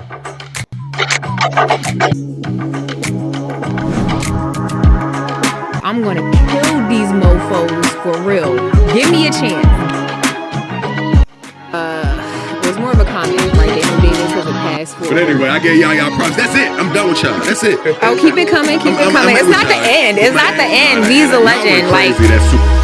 I'm gonna kill these mofos for real. Give me a chance. It was more of a comment right there from David because of passport. But anyway, I gave y'all props. That's it. I'm done with y'all. That's it. Oh, keep it coming. Keep it coming. It's not the end. It's not the end. V's a legend. Like. That's super.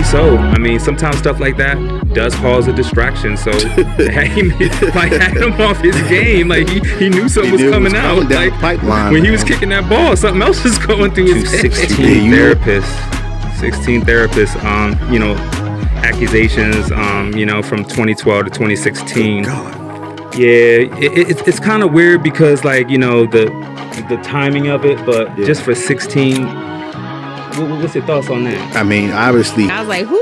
So, I mean, sometimes stuff like that does cause a distraction. So, had him off his game. Like, he knew something was coming out. Like, pipeline, when he was kicking that ball, something else was going through his head. 16 therapists, you know, accusations, you know, from 2012 to 2016. God. Yeah, it's kind of weird because, like, you know, the timing of it, but just for 16. What's your thoughts on that? I mean, obviously, I was like, who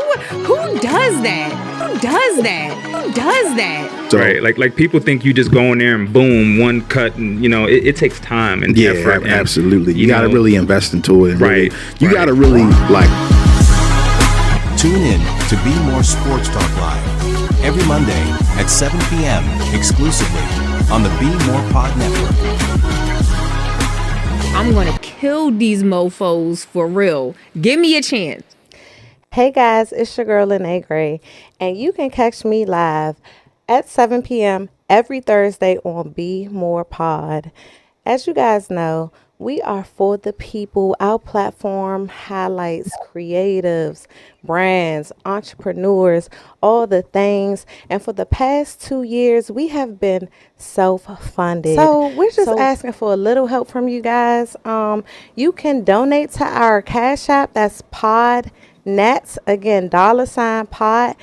does that? Who does that? Who does that? So, right, like people think you just go in there and boom, one cut, and you know it takes time and effort. And, absolutely. You got to really invest into it. And right. You got to really like. Tune in to Bmore Sports Talk Live every Monday at 7 p.m. exclusively on the Bmorepod network. I'm gonna kill these mofos for real. Give me a chance. Hey guys, it's your girl Lene Gray, and you can catch me live at 7 p.m. every Thursday on Bmorepod. As you guys know, we are for the people. Our platform highlights creatives, brands, entrepreneurs, all the things. And for the past 2 years, we have been self-funded. So we're just asking for a little help from you guys. You can donate to our Cash App. That's PodNet. Again, $PodNet.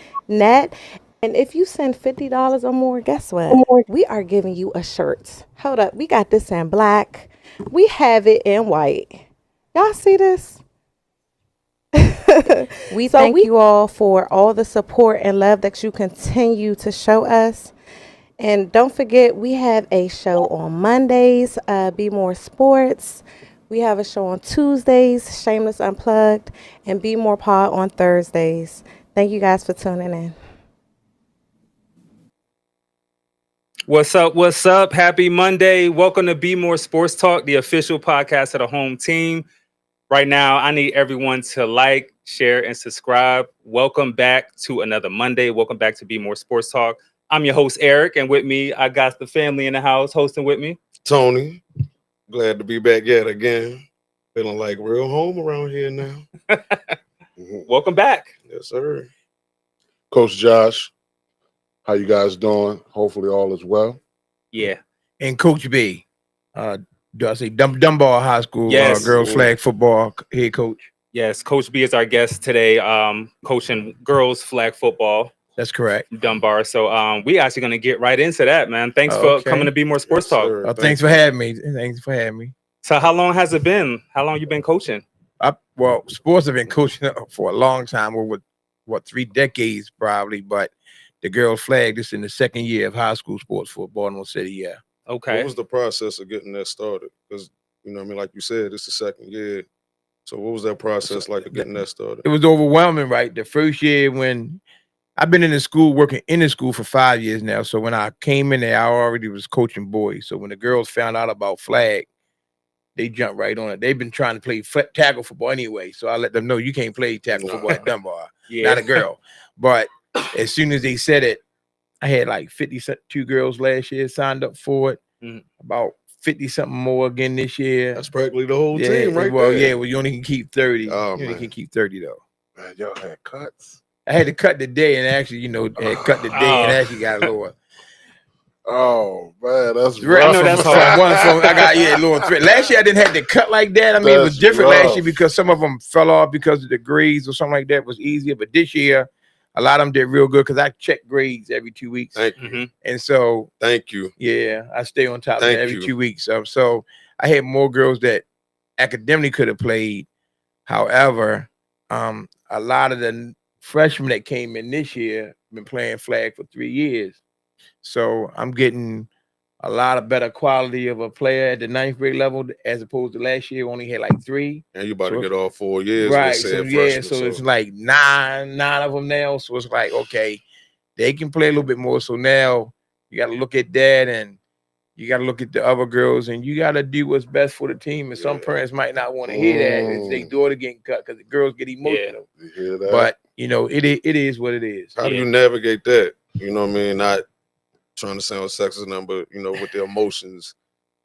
And if you send $50 or more, guess what? We are giving you a shirt. Hold up. We got this in black. We have it in white. Y'all see this? We thank you all for all the support and love that you continue to show us. And don't forget, we have a show on Mondays, Bmore Sports. We have a show on Tuesdays, Shameless Unplugged, and Bmorepod on Thursdays. Thank you guys for tuning in. What's up? What's up? Happy Monday. Welcome to Bmore Sports Talk, the official podcast of the home team. Right now, I need everyone to like, share, and subscribe. Welcome back to another Monday. Welcome back to Bmore Sports Talk. I'm your host, Eric, and with me, I got the family in the house hosting with me. Tony, glad to be back yet again. Feeling like real home around here now. Welcome back. Yes, sir. Coach Josh. How you guys doing? Hopefully all is well. Yeah. And Coach B, do I say Dunbar High School girls flag football head coach? Yes, Coach B is our guest today, coaching girls flag football. That's correct. Dunbar. So we actually going to get right into that, man. Thanks for coming to Bmore Sports Talk. Sir. Thanks for having me. Thanks for having me. So how long has it been? How long you been coaching? Well, sports have been coaching for a long time, over 3 decades probably, but the girls flag, this in the second year of high school sports for Baltimore City, yeah. Okay. What was the process of getting that started? Because, you know what I mean, like you said, it's the second year. So what was that process like of getting that started? It was overwhelming, right? The first year when I've been in the school, working in the school for 5 years now. So when I came in there, I already was coaching boys. So when the girls found out about flag, they jumped right on it. They've been trying to play tackle football anyway. So I let them know you can't play tackle football at Dunbar. Not a girl. But as soon as they said it, I had like 52 girls last year signed up for it. About 50 something more again this year. That's practically the whole team, right? Well, there. well, you only can keep 30. Oh, you only can keep 30 though. Man, y'all had cuts. I had to cut the day and actually, had cut the day and actually got lower. Oh man, that's rough. I know that's hard. I got lower thread. Last year I didn't have to cut like that. I mean, it was different last year because some of them fell off because of the grades or something like that. It was easier, but this year a lot of them did real good because I check grades every 2 weeks. Thank you. And so thank you. Yeah, I stay on top of it every 2 weeks. So I had more girls that academically could have played. However, a lot of the freshmen that came in this year been playing flag for 3 years. So I'm getting a lot of better quality of a player at the 9th grade level as opposed to last year. We only had like 3. And you about So to get all 4 years. right. With So said yeah, freshmen, so it's like nine of them now. So it's like, okay, they can play a little bit more. So now you got to look at that, and you got to look at the other girls, and you got to do what's best for the team. And some parents might not want to hear that if they daughter getting cut because the girls get emotional. you hear that? But you know, it is what it is. How do you navigate that? You know what I mean? Not trying to sound sexist, but you know, with the emotions.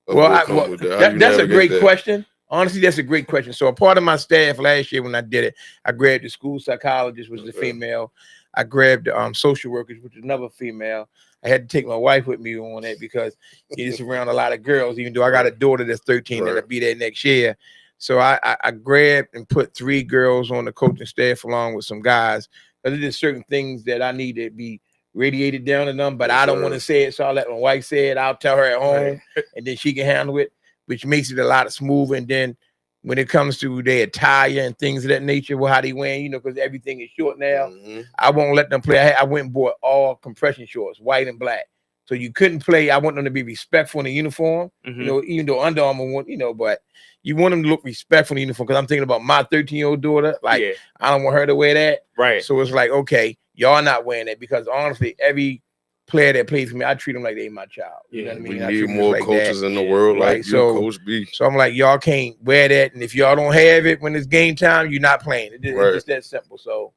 Well, that's a great question. Honestly, that's a great question. So a part of my staff last year when I did it, I grabbed the school psychologist, which is a female. I grabbed social workers, which is another female. I had to take my wife with me on that because it's around a lot of girls, even though I got a daughter that's 13 that'll be there next year. So I grabbed and put 3 girls on the coaching staff along with some guys. Because there's certain things that I need to be radiated down to them, but I don't want to say it, so I'll let my wife say it. I'll tell her at home, and then she can handle it, which makes it a lot smoother. And then when it comes to their attire and things of that nature, well, how they wear, you know, because everything is short now, I won't let them play. I went and bought all compression shorts, white and black, so you couldn't play. I want them to be respectful in the uniform, you know, even though Under Armour want, you know, but you want them to look respectful in the uniform because I'm thinking about my 13-year-old daughter. Like, I don't want her to wear that. Right. So it's like, okay, y'all not wearing that because honestly, every player that plays for me, I treat them like they my child. You know what I mean? We need more coaches in the world like you, Coach B. So I'm like, y'all can't wear that, and if y'all don't have it when it's game time, you're not playing. It's just that simple. So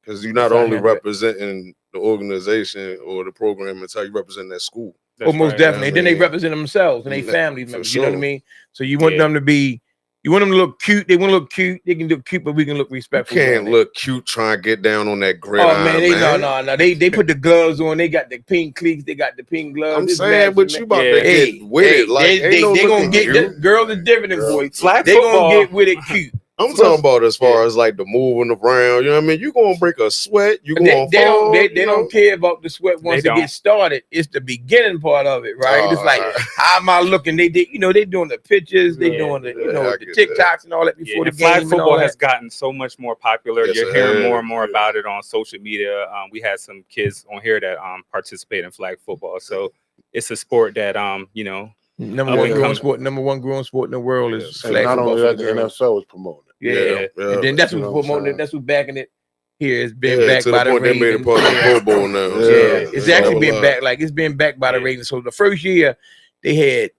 because you're not only representing the organization or the program, it's how you represent that school. Well, most definitely. And then they represent themselves and their family members. You know what I mean? So you want them to be. You want them to look cute. They want to look cute. They can look cute, but we can look respectful. You can't look cute trying to get down on that gridiron. Oh man, no. They put the gloves on. They got the pink cleats. They got the pink gloves. I'm saying, but you about to get with it. Like they gonna get girls are different than boys. Flag they football. Gonna get with it cute. I'm talking about as far as like the moving around. You know what I mean? You gonna break a sweat. You gonna fall. They don't care about the sweat once it gets started. It's the beginning part of it, right? It's like how am I looking? They doing the pictures. They doing the the TikToks and all that before the game. Flag football has gotten so much more popular. Yes, you're hearing more and more about it on social media. We had some kids on here that participate in flag football. So it's a sport that you know. Number one growing sport in the world is flag not football. Only that, the NFL is promoting it. And then that's who's promoting it. That's who's backing it. Here it's been backed by the Ravens. They made it part of the Pro Bowl now. It's actually been backed. Like it's been backed by the Ravens. So the first year they had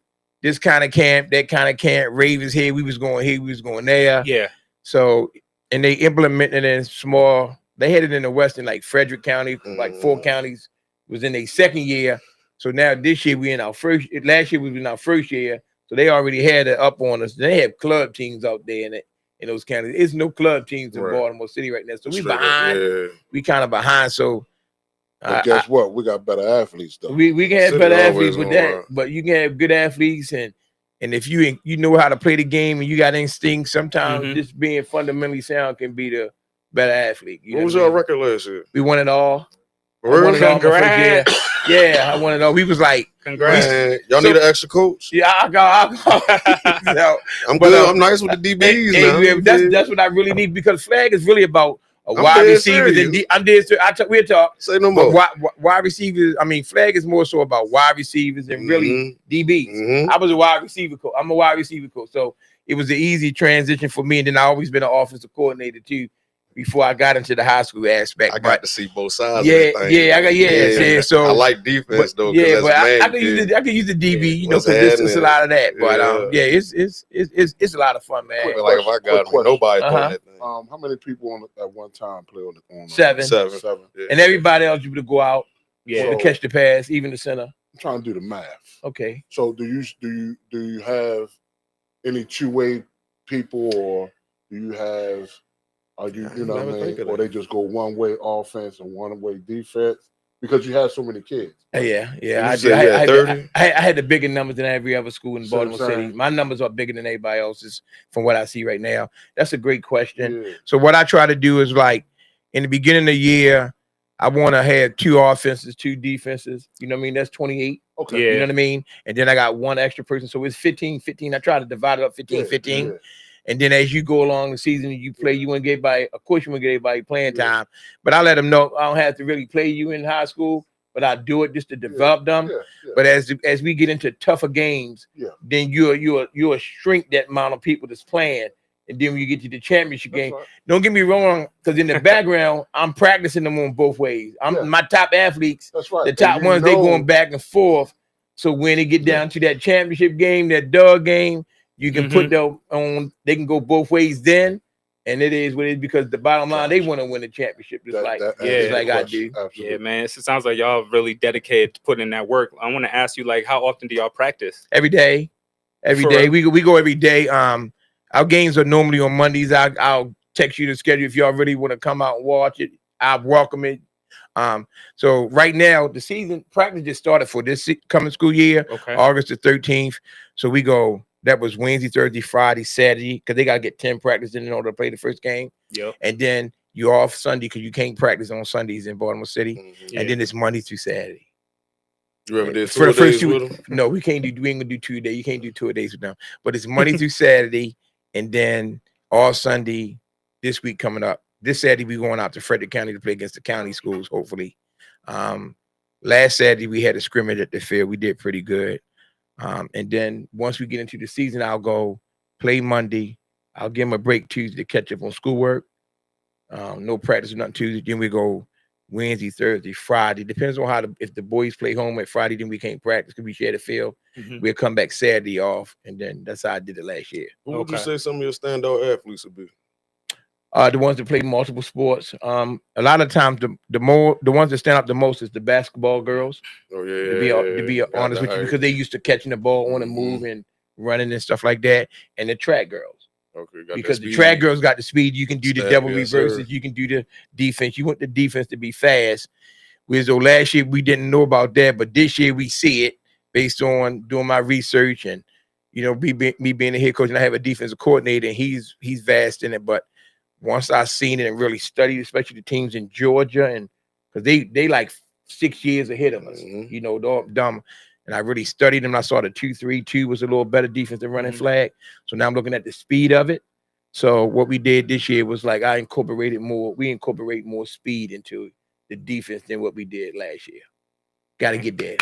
this kind of camp, that kind of camp. Ravens here, we was going here, we was going there. Yeah. So and they implemented it in small. They had it in the Western, like Frederick County, like 4 counties. Was in their second year. So now this year we in our first. Last year we was in our first year, so they already had it up on us. They have club teams out there in those counties. There's no club teams in Baltimore City right now, so we behind. We kind of behind. So guess what? We got better athletes though. We can have better athletes with that, but you can have good athletes and if you know how to play the game and you got instinct, sometimes just being fundamentally sound can be the better athlete. What was our record last year? We won it all. Congrats. Yeah, I want to know. We was like, congrats. Y'all need an extra coach? Yeah, I'll go. I'm good. I'm nice with the DBs now. That's what I really need because flag is really about wide receivers. We'll talk. Say no more. Wide receivers. I mean, flag is more so about wide receivers and really DBs. I was a wide receiver coach. I'm a wide receiver coach. So it was an easy transition for me. And then I always been an offensive coordinator too. Before I got into the high school aspect, I got to see both sides. So I like defense though. But I can use the DB, you know, because it's a lot of that. But it's a lot of fun, man. Like if I got nobody doing that thing. How many people at one time play on the 7. Yeah. And everybody else able to go out, to catch the pass, even the center. I'm trying to do the math. Okay. So do you have any two-way people, or do you have? Are you know what I mean? Or they just go one way offense and one way defense because you have so many kids. Yeah. I had the bigger numbers than every other school in Baltimore City. My numbers are bigger than anybody else's from what I see right now. That's a great question. Yeah. So what I try to do is like in the beginning of the year, I want to have 2 offenses, 2 defenses. You know what I mean? That's 28. Okay. Yeah. You know what I mean? And then I got 1 extra person. So it's 15. I try to divide it up 15. And then as you go along the season, you play, you want to get everybody, of course, you want to get everybody playing time. But I let them know I don't have to really play you in high school, but I do it just to develop them. But as we get into tougher games, then you'll shrink that amount of people that's playing. And then when you get to the championship game, don't get me wrong, because in the background, I'm practicing them on both ways. My top athletes, the top ones, they going back and forth. So when they get down to that championship game, that dog game, you can put them on, they can go both ways then. And it is what it is, because the bottom line, they want to win the championship just like I do. Absolutely. Yeah, man. It sounds like y'all really dedicated to putting in that work. I want to ask you, like, how often do y'all practice? Every day. Every day. We go every day. Our games are normally on Mondays. I'll text you the schedule if y'all really want to come out and watch it. I welcome it. So right now, the season practice just started for this coming school year, August the 13th. So we go, that was Wednesday, Thursday, Friday, Saturday, because they got to get 10 practice in order to play the first game. And then you're off Sunday because you can't practice on Sundays in Baltimore City. And then it's Monday through Saturday. You ever did for the first 2 with weeks? them? No, we ain't gonna do 2 days. You can't do 2 days with them. But it's Monday through Saturday, and then all Sunday this week coming up. This Saturday we going out to Frederick County to play against the county schools, hopefully. Last Saturday we had a scrimmage at the field. We did pretty good. And then once we get into the season, I'll go play Monday. I'll give them a break Tuesday to catch up on schoolwork. No practice or nothing Tuesday. Then we go Wednesday, Thursday, Friday. Depends on if the boys play home at Friday, then we can't practice because we share the field. We'll come back Saturday off, and then that's how I did it last year. Who would you say some of your standout athletes would be? The ones that play multiple sports. A lot of times, the ones that stand out the most is the basketball girls. Oh yeah. To be honest with you, because they used to catching the ball on the move and running and stuff like that, and the track girls. Because the track girls got the speed. You can do the double reverses. You can do the defense. You want the defense to be fast. Whereas though last year we didn't know about that, but this year we see it based on doing my research and me being a head coach, and I have a defensive coordinator, and he's vast in it. But once I seen it and really studied, especially the teams in Georgia, and because they like 6 years ahead of us, dumb. And I really studied them. I saw the 2-3-2 was a little better defense than running flag. So now I'm looking at the speed of it. So what we did this year was like we incorporate more speed into the defense than what we did last year. Got to get there.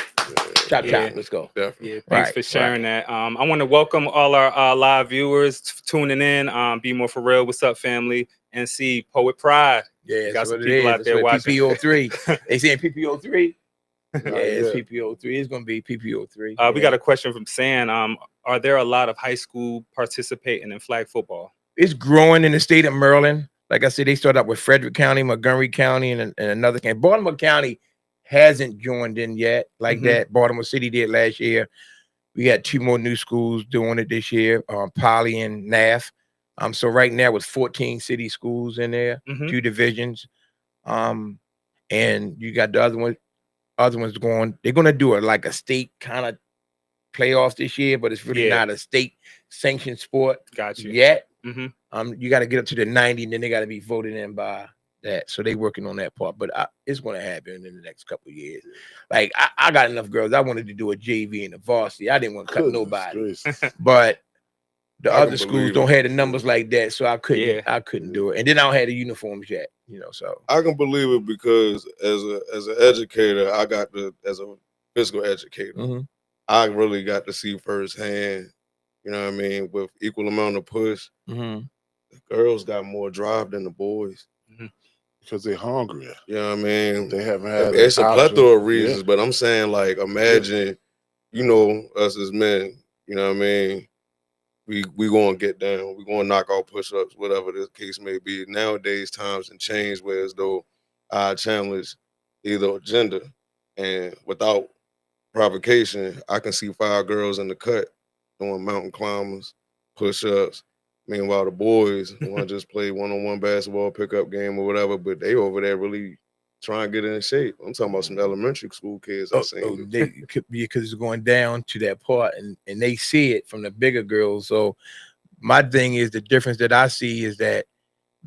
Chop. Let's go. Definitely. Yeah, thanks for sharing that. I want to welcome all our live viewers tuning in. Bmore for real. What's up, family? And see Poet Pride. Yeah, got some people out there watching. PPO3. They saying PPO3. Yeah, it's PPO3. It's gonna be PPO3. We got a question from San. Are there a lot of high school participating in flag football? It's growing in the state of Maryland. Like I said, they started out with Frederick County, Montgomery County, and another county. Baltimore County hasn't joined in yet like that. Baltimore City did last year. We got 2 more new schools doing it this year, Poly and NAF. So right now with 14 city schools in there, 2 divisions. And you got the other ones going. They're gonna do it like a state kind of playoffs this year, but it's really not a state sanctioned sport yet. You got to get up to the 90, and then they got to be voted in by that. So they working on that part, but it's going to happen in the next couple of years. Like I got enough girls. I wanted to do a JV in the varsity. I didn't want to cut nobody, but the other schools don't have the numbers like that, so I couldn't do it. And then I don't have the uniforms yet, So I can believe it because as an educator, as a physical educator, I really got to see firsthand. You know what I mean? With equal amount of push, the girls got more drive than the boys because they're hungrier. You know what I mean? They haven't had. It's a plethora of reasons, but I'm saying, like, imagine, us as men. You know what I mean? We gonna get down. We gonna knock out push-ups, whatever the case may be. Nowadays, times have changed, whereas though I challenge either gender, and without provocation, I can see 5 girls in the cut doing mountain climbers, push-ups. Meanwhile, the boys want to just play one-on-one basketball, pickup game or whatever, but they over there really trying to get in shape. I'm talking about some elementary school kids. Because it's going down to that part, and they see it from the bigger girls. So my thing is, the difference that I see is that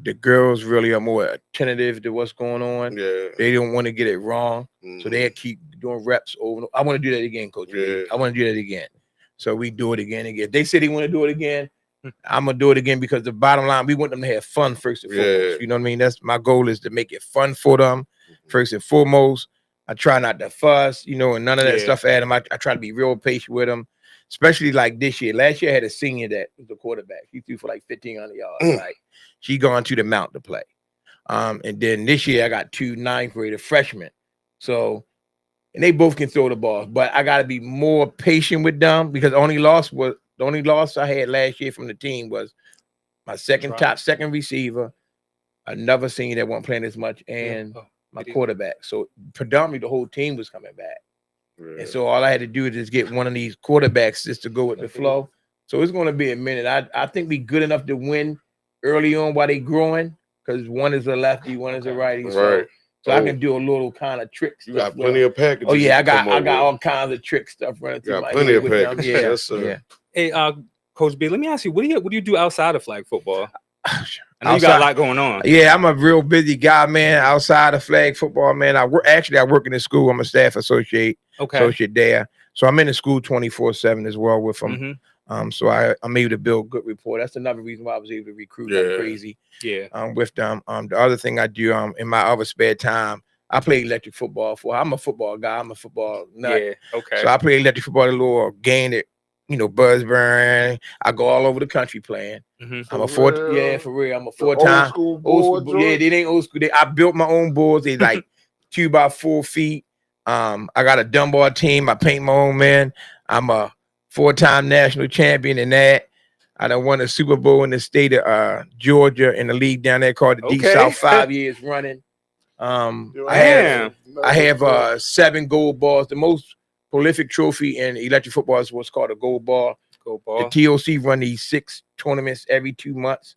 the girls really are more attentive to what's going on. Yeah. They don't want to get it wrong. So they keep doing reps over. I want to do that again, Coach. Yeah. I want to do that again. So we do it again. They say they want to do it again. I'm gonna do it again because the bottom line, we want them to have fun first and foremost. You know what I mean? That's my goal, is to make it fun for them first and foremost. I try not to fuss, you know, and none of that stuff at them. I try to be real patient with them, especially like this year. Last year I had a senior that was the quarterback. He threw for like 1,500 yards. Like, she gone to the mount to play. And then this year I got 2 9th grader freshmen. So, and they both can throw the ball, but I got to be more patient with them because the only loss I had last year from the team was my second receiver, another senior that wasn't playing as much, and my quarterback. So predominantly the whole team was coming back. And so all I had to do is just get one of these quarterbacks just to go with the flow. So it's going to be a minute. I think we good enough to win early on while they growing, because one is a lefty, one is a righty. So I can do a little kind of trick stuff. You got plenty of packages. Oh yeah, I got all kinds of trick stuff running through my plenty head of packages. Yes, sir. Hey, Coach B, let me ask you, what do you do outside of flag football? I know you got a lot going on. Yeah, I'm a real busy guy, man. Outside of flag football, man, I work in the school. I'm a staff associate there. So I'm in the school 24/7 as well with them. So I'm able to build good rapport. That's another reason why I was able to recruit like crazy. With them. The other thing I do in my other spare time, I play electric football. I'm a football guy. I'm a football nut. So I play electric football, a little game that, you know, Buzzburn. I go all over the country playing. I'm a for real. I'm a 4-time old school. Yeah, they ain't old school. I built my own boards. They like 2 by 4 feet. I got a Dunbar team. I paint my own, man. I'm a 4-time national champion in that. I done won a Super Bowl in the state of Georgia in the league down there called the Deep South 5 years running. I have 7 gold balls. The most prolific trophy in electric football is what's called a gold ball. The TOC run these 6 tournaments every 2 months.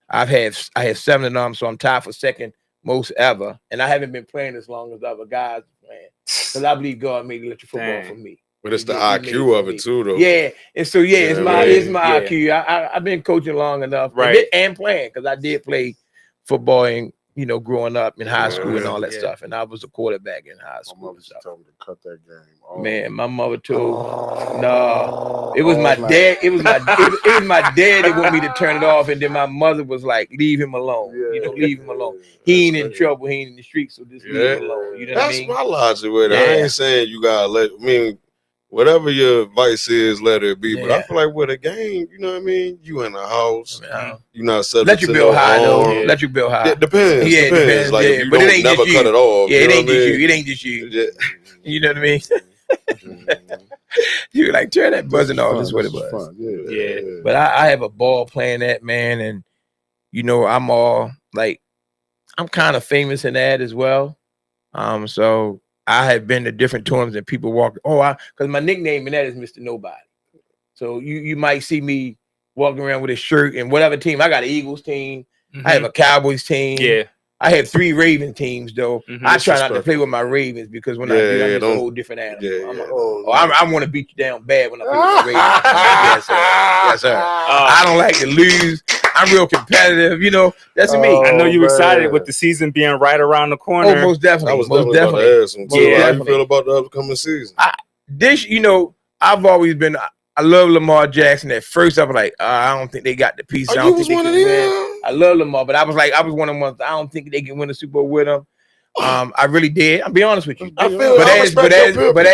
I have 7 of them, so I'm tied for second most ever. And I haven't been playing as long as the other guys playing, because I believe God made electric football for me. But it's the IQ of it too, though. Yeah, and so it's my IQ. I've been coaching long enough, and playing, because I did play football and, you know, growing up in high school and all that stuff, and I was a quarterback in high school. My mother told me to cut that game off. Man, my mother told no, it was my dad. It was my dad that wanted me to turn it off, and then my mother was like, "Leave him alone. You know, leave him alone. He ain't in trouble. He ain't in the street, so just leave him alone." You know what I mean? That's my logic with it. I ain't saying you gotta let. I mean, whatever your advice is, let it be. But I feel like with a game, you know what I mean? You in the house, you're not subject let you to build no high harm. though. Let you build high. It depends. Yeah, depends. Like if you but don't it ain't never just cut you. it off. Yeah, you it know ain't what I just mean? you. It ain't just you. You know what I mean? You like turn that buzzing off. That's what it was. Yeah. But I have a ball playing that, man, and you know I'm all like, I'm kind of famous in that as well. So I have been to different tournaments and people walk. Because my nickname in that is Mr. Nobody. So you might see me walking around with a shirt and whatever team. I got an Eagles team. I have a Cowboys team. Yeah. I have 3 Raven teams though. I try not to play with my Ravens because when I do, I'm just a whole different animal. I want to beat you down bad when I play with the Ravens. Yes, sir. I don't like to lose. I'm real competitive. You know, that's me. I know you excited with the season being right around the corner. Oh, most definitely. I was definitely about to ask him too. How you feel about the upcoming season? You know, I've always been. I love Lamar Jackson. At first, I was like, I don't think they got the piece. I don't think they can win. I love Lamar, but I was one of them ones. I don't think they can win the Super Bowl with him. I really did. I'll be honest with you. But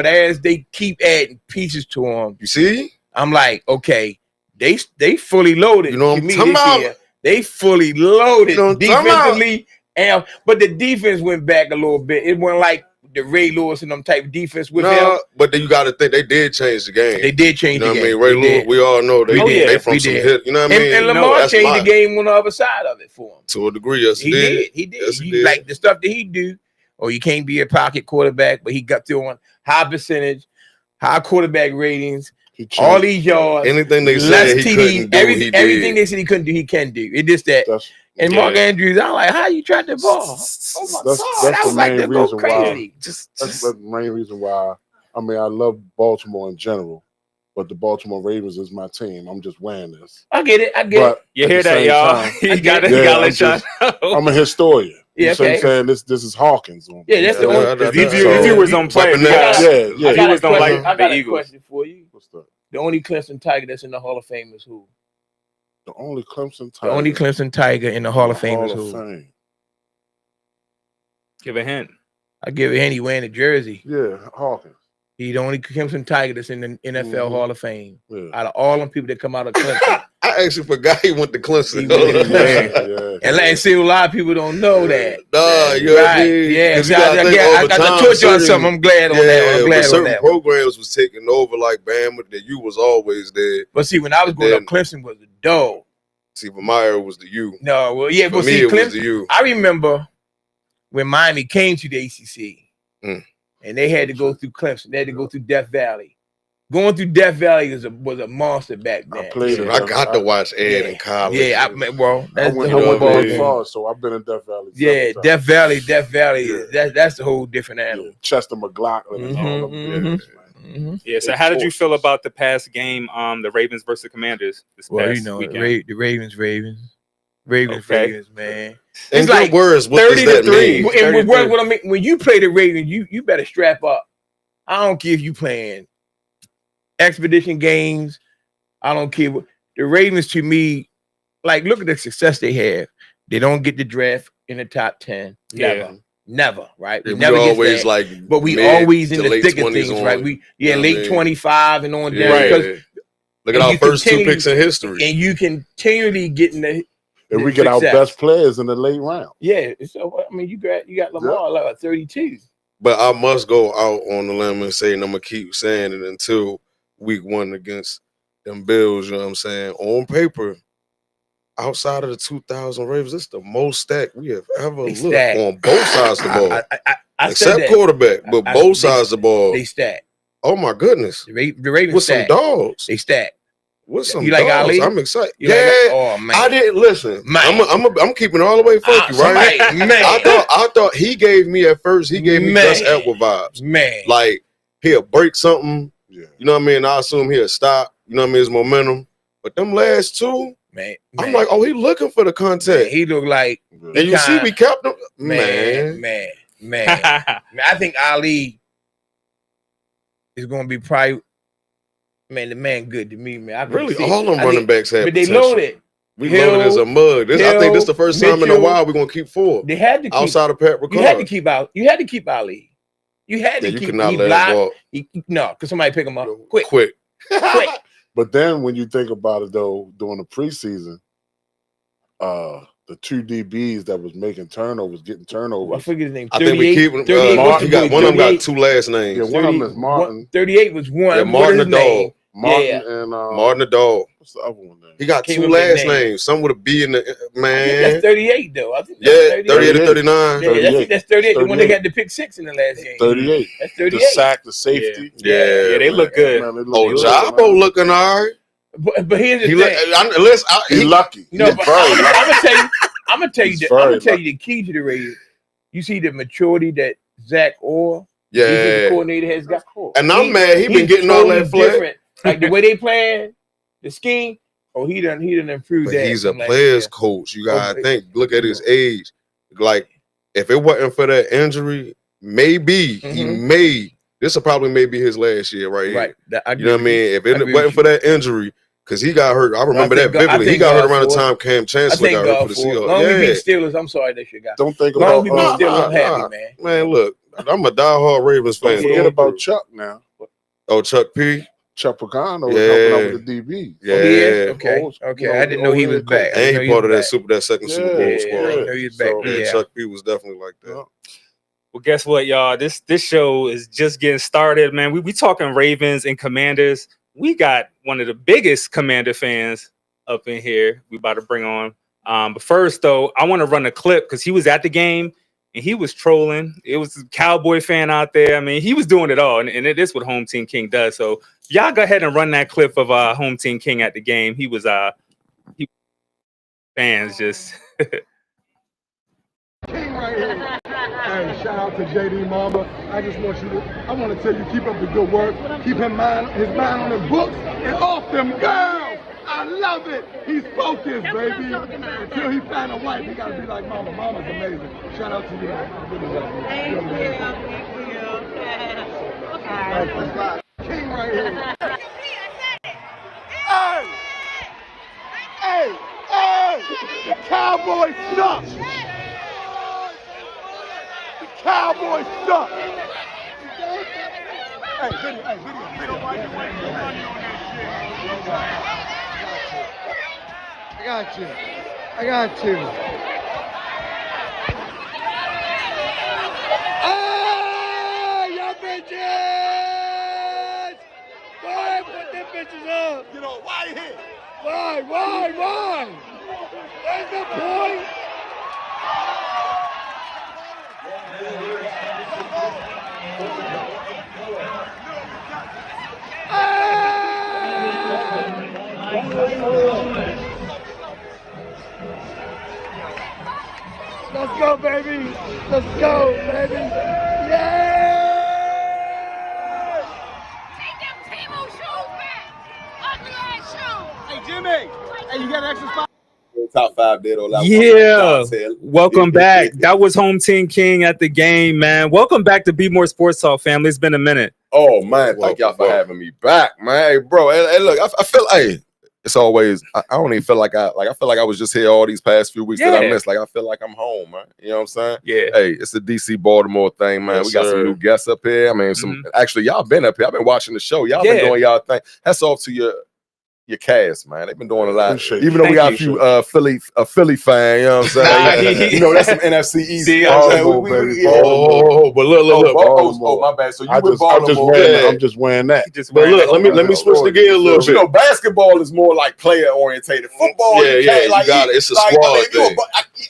as they keep adding pieces to him, you see, I'm like, okay, they fully loaded. You know what I'm talking about? They fully loaded defensively, but the defense went back a little bit. It wasn't like the Ray Lewis and them type of defense with him. But then you got to think they did change the game. They did change the game. You know what I mean? Ray Lewis, we all know they from some hit. You know what I mean? And Lamar changed the game on the other side of it for him. To a degree, yes, he did. He did. Yes, he did. Like the stuff that he do. Or you can't be a pocket quarterback, but he got through on high percentage, high quarterback ratings, all these yards, anything they said he couldn't do, everything they said he couldn't do, he can do. It just that. And Mark Andrews, I'm like, how you tried the ball? Oh my God, that's the main reason crazy. That's the main reason why. I mean, I love Baltimore in general, but the Baltimore Ravens is my team. I'm just wearing this. I get it. You hear that, y'all? You got to let y'all know. I'm a historian. Yeah, you know what I'm saying? This is Hawkins. Yeah, that's the only. If you was on play, I got a question for you. What's that? The only Clemson Tiger that's in the Hall of Fame is who? The only Clemson The Tiger. only Clemson Tiger in the Hall of Fame is who? Fame. Give a hint. I give it any wearing the jersey. Yeah, Hawkins. He's the only Clemson Tiger that's in the NFL Hall of Fame. Yeah. Out of all them people that come out of Clemson. I actually forgot he went to Clemson. He went to Clemson. And like I say, a lot of people don't know that. Nah, you know what I mean? Yeah, 'Cause so you gotta think over I got time, to touch on certain- something. I'm glad on that. I'm glad but on certain that. programs was taking over like Bama that you was always there. But see, when I was going up, Clemson was a dog. See, but my era was the U. No, well, yeah, For but me, see, it was Clemson. the U. I remember when Miami came to the ACC, and they had to go through Clemson. They had to go through Death Valley. Going through Death Valley was a monster back then. I got to watch Ed in college. Yeah, that's I the went whole ball to game. Forest, so I've been in Death Valley. Yeah, Death Valley. That's the whole different animal. Chester McLaughlin and all them. Yeah. So, how did you feel about the past game? The Ravens versus Commanders this Well, past you know, weekend. the Ravens, man. In It's good like words, what does that 30-3. mean? And what I mean, when you play the Ravens, you better strap up. I don't care if you playing expedition games. I don't care what the Ravens to me, like look at the success they have. They don't get the draft in the top 10. Never, right? Yeah, We never get always that. like, but we mid always in to the late thick of 20s things, on, right? We you know what I late mean? 25 and on down. Yeah. Because Look at our first two picks in history. And you continually getting and we get our best players in the late round. Yeah, so I mean, you got Lamar like 32. But I must go out on the limb and say, and I'm gonna keep saying it until week 1 against them Bills. You know what I'm saying? On paper, outside of the 2000 Ravens, it's the most stacked we have ever looked on both sides of the ball. I Except quarterback, but both sides of the ball. They stacked. Oh my goodness! The Ravens with stacked. some dogs. They stacked. With some you like dogs. Ali? I'm excited. You yeah. oh man. I didn't listen. I'm keeping it all the way funky, right? Man. I thought he gave me at first. He gave me Gus Edwards vibes. Man, like he'll break something. Yeah. You know what I mean? I assume he'll stop. You know what I mean? His momentum. But them last two, man. I'm like, oh, he looking for the contact. Man, he looked like. And you see, we kept him. Man. I think Ali is going to be probably. Man, the man good to me, man. I really, all them running backs have but they potential. loaded. We loaded as a mug. I think this is the first time in a while we're gonna keep 4. They had to keep, outside of Pat Ricard. You had to keep out. You had to keep Ali. You had to keep. You could not let him walk. No, because somebody pick him up quick. Quick. But then when you think about it, though, during the preseason, the 2 DBs that was making turnovers, getting turnovers. I forget his name. I think we keep him. He got one of them got 2 last names. Yeah, one of them is Martin. 38 was one. Yeah, Martin the dog. Martin and Martin the dog. What's the other one? Then? He got 2 last names. Some with a B in the man. That's 38 though. I think that's 38 to 39. Yeah, that's 38. The one that got the pick 6 in the last game. 38. That's 38. The sack, the safety. Yeah, they look good. Man, they look Jabo looking all right. But here's the thing. He's lucky. No, but I'm gonna tell you the key to the Raiders. You see the maturity that Zach Orr, the coordinator, has got. And I'm mad he been getting all that flack. Like the way they playing, the scheme. Oh, he done improved that. He's a players coach. You gotta think. Look at his age. Like if it wasn't for that injury, maybe he may. This will probably maybe his last year right here. You know what I mean? If it wasn't for that injury. Because he got hurt. I remember that vividly. He got hurt around the time Cam Chancellor got hurt for the Seahawks. Long as we beat Steelers, I'm sorry that shit got. Don't think about Steelers. I'm happy, man. Man, look, I'm a diehard Ravens fan. Don't forget about Chuck now. Oh, Chuck P. Chuck Pagano was helping out with the DB. Yeah. Okay. I didn't know he was back. And he part of that second Super Bowl squad. I know he was back. Yeah, Chuck P was definitely like that. Well, guess what, y'all? This show is just getting started, man. We talking Ravens and Commanders. We got one of the biggest Commander fans up in here. We about to bring on. But first, though, I want to run a clip because he was at the game and he was trolling. It was a Cowboy fan out there. I mean, he was doing it all, and it is what Home Team King does. So y'all go ahead and run that clip of Home Team King at the game. He was fans just. King right here. Hey, shout out to JD Mama. I want to tell you, keep up the good work. Keep his mind on the books and off them girls. I love it. He's focused, baby. Until he find a wife, he got to be like Mama. Mama's amazing. Shout out to you. Thank you. King right here. Hey! The Cowboys suck. The Cowboys suck. Hey, video. I got you. Hey, y'all bitches! Go ahead, put them bitches up. You know, why here? Why? Where's the point? Let's go, baby. Yeah! Take them Timo shoes back. Ugly ass shoes. Hey, Jimmy. Hey, you got an extra spot? Top 5 dead or Yeah. Welcome back. That was Home Team King at the game, man. Welcome back to Bmore Sports Talk, family. It's been a minute. Oh, man. Thank y'all for having me back, man. Hey, bro. Hey, look, I feel like it's always, I don't even feel like I feel like I was just here all these past few weeks that I missed. Like, I feel like I'm home, man. You know what I'm saying? Yeah. Hey, it's a DC Baltimore thing, man. Yes, we got some new guests up here. I mean, actually, y'all been up here. I've been watching the show. Y'all been doing y'all thing. Hats off to your cast, man. They've been doing a lot. Even though we got a few Philly fan, you know what I'm saying? You know, that's some NFC East. But look. Oh, my bad. So you with Baltimore? I'm just wearing that. But look, let me switch the gear a little bit. You know, basketball is more like player orientated. Football, you got it. It's a squad thing.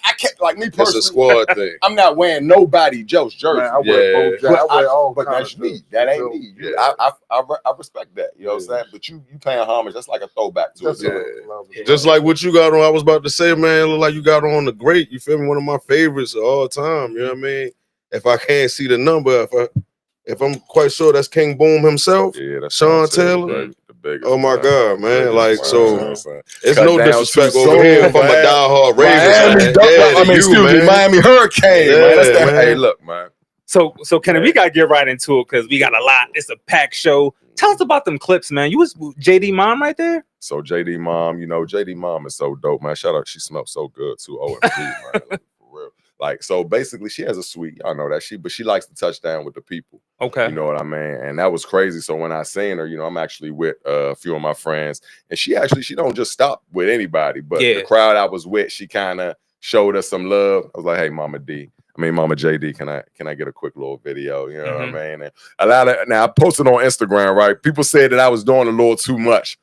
I can't, like me It's personally. a squad thing. I'm not wearing nobody Joe's jersey. Man, I wear all but kinds that's of me. stuff. That ain't me. I respect that. You know what I'm saying? But you paying homage. That's like a throwback to it. Just like what you got on, I was about to say, man, look like you got on the great, you feel me? One of my favorites of all time, you know what I mean? If I can't see the number, if I'm quite sure that's King Boom himself, that's Sean Taylor. Oh my God, man! Like so, it's no disrespect over here if I'm a diehard Ravens fan. Miami Hurricane, man. That's that. Hey, look, man. So Kenny, we gotta get right into it because we got a lot. It's a packed show. Tell us about them clips, man. You was JD Mom right there? So JD Mom, you know, JD Mom is so dope, man. Shout out, she smells so good too. OMG, man. Like, for real. Like, so basically she has a suite. Y'all know that but she likes to touch down with the people. Okay. You know what I mean? And that was crazy. So when I seen her, you know, I'm actually with a few of my friends, and she don't just stop with anybody, but the crowd I was with, she kind of showed us some love. I was like, hey, Mama JD, can I get a quick little video? You know what I mean? And now I posted on Instagram, right? People said that I was doing a little too much.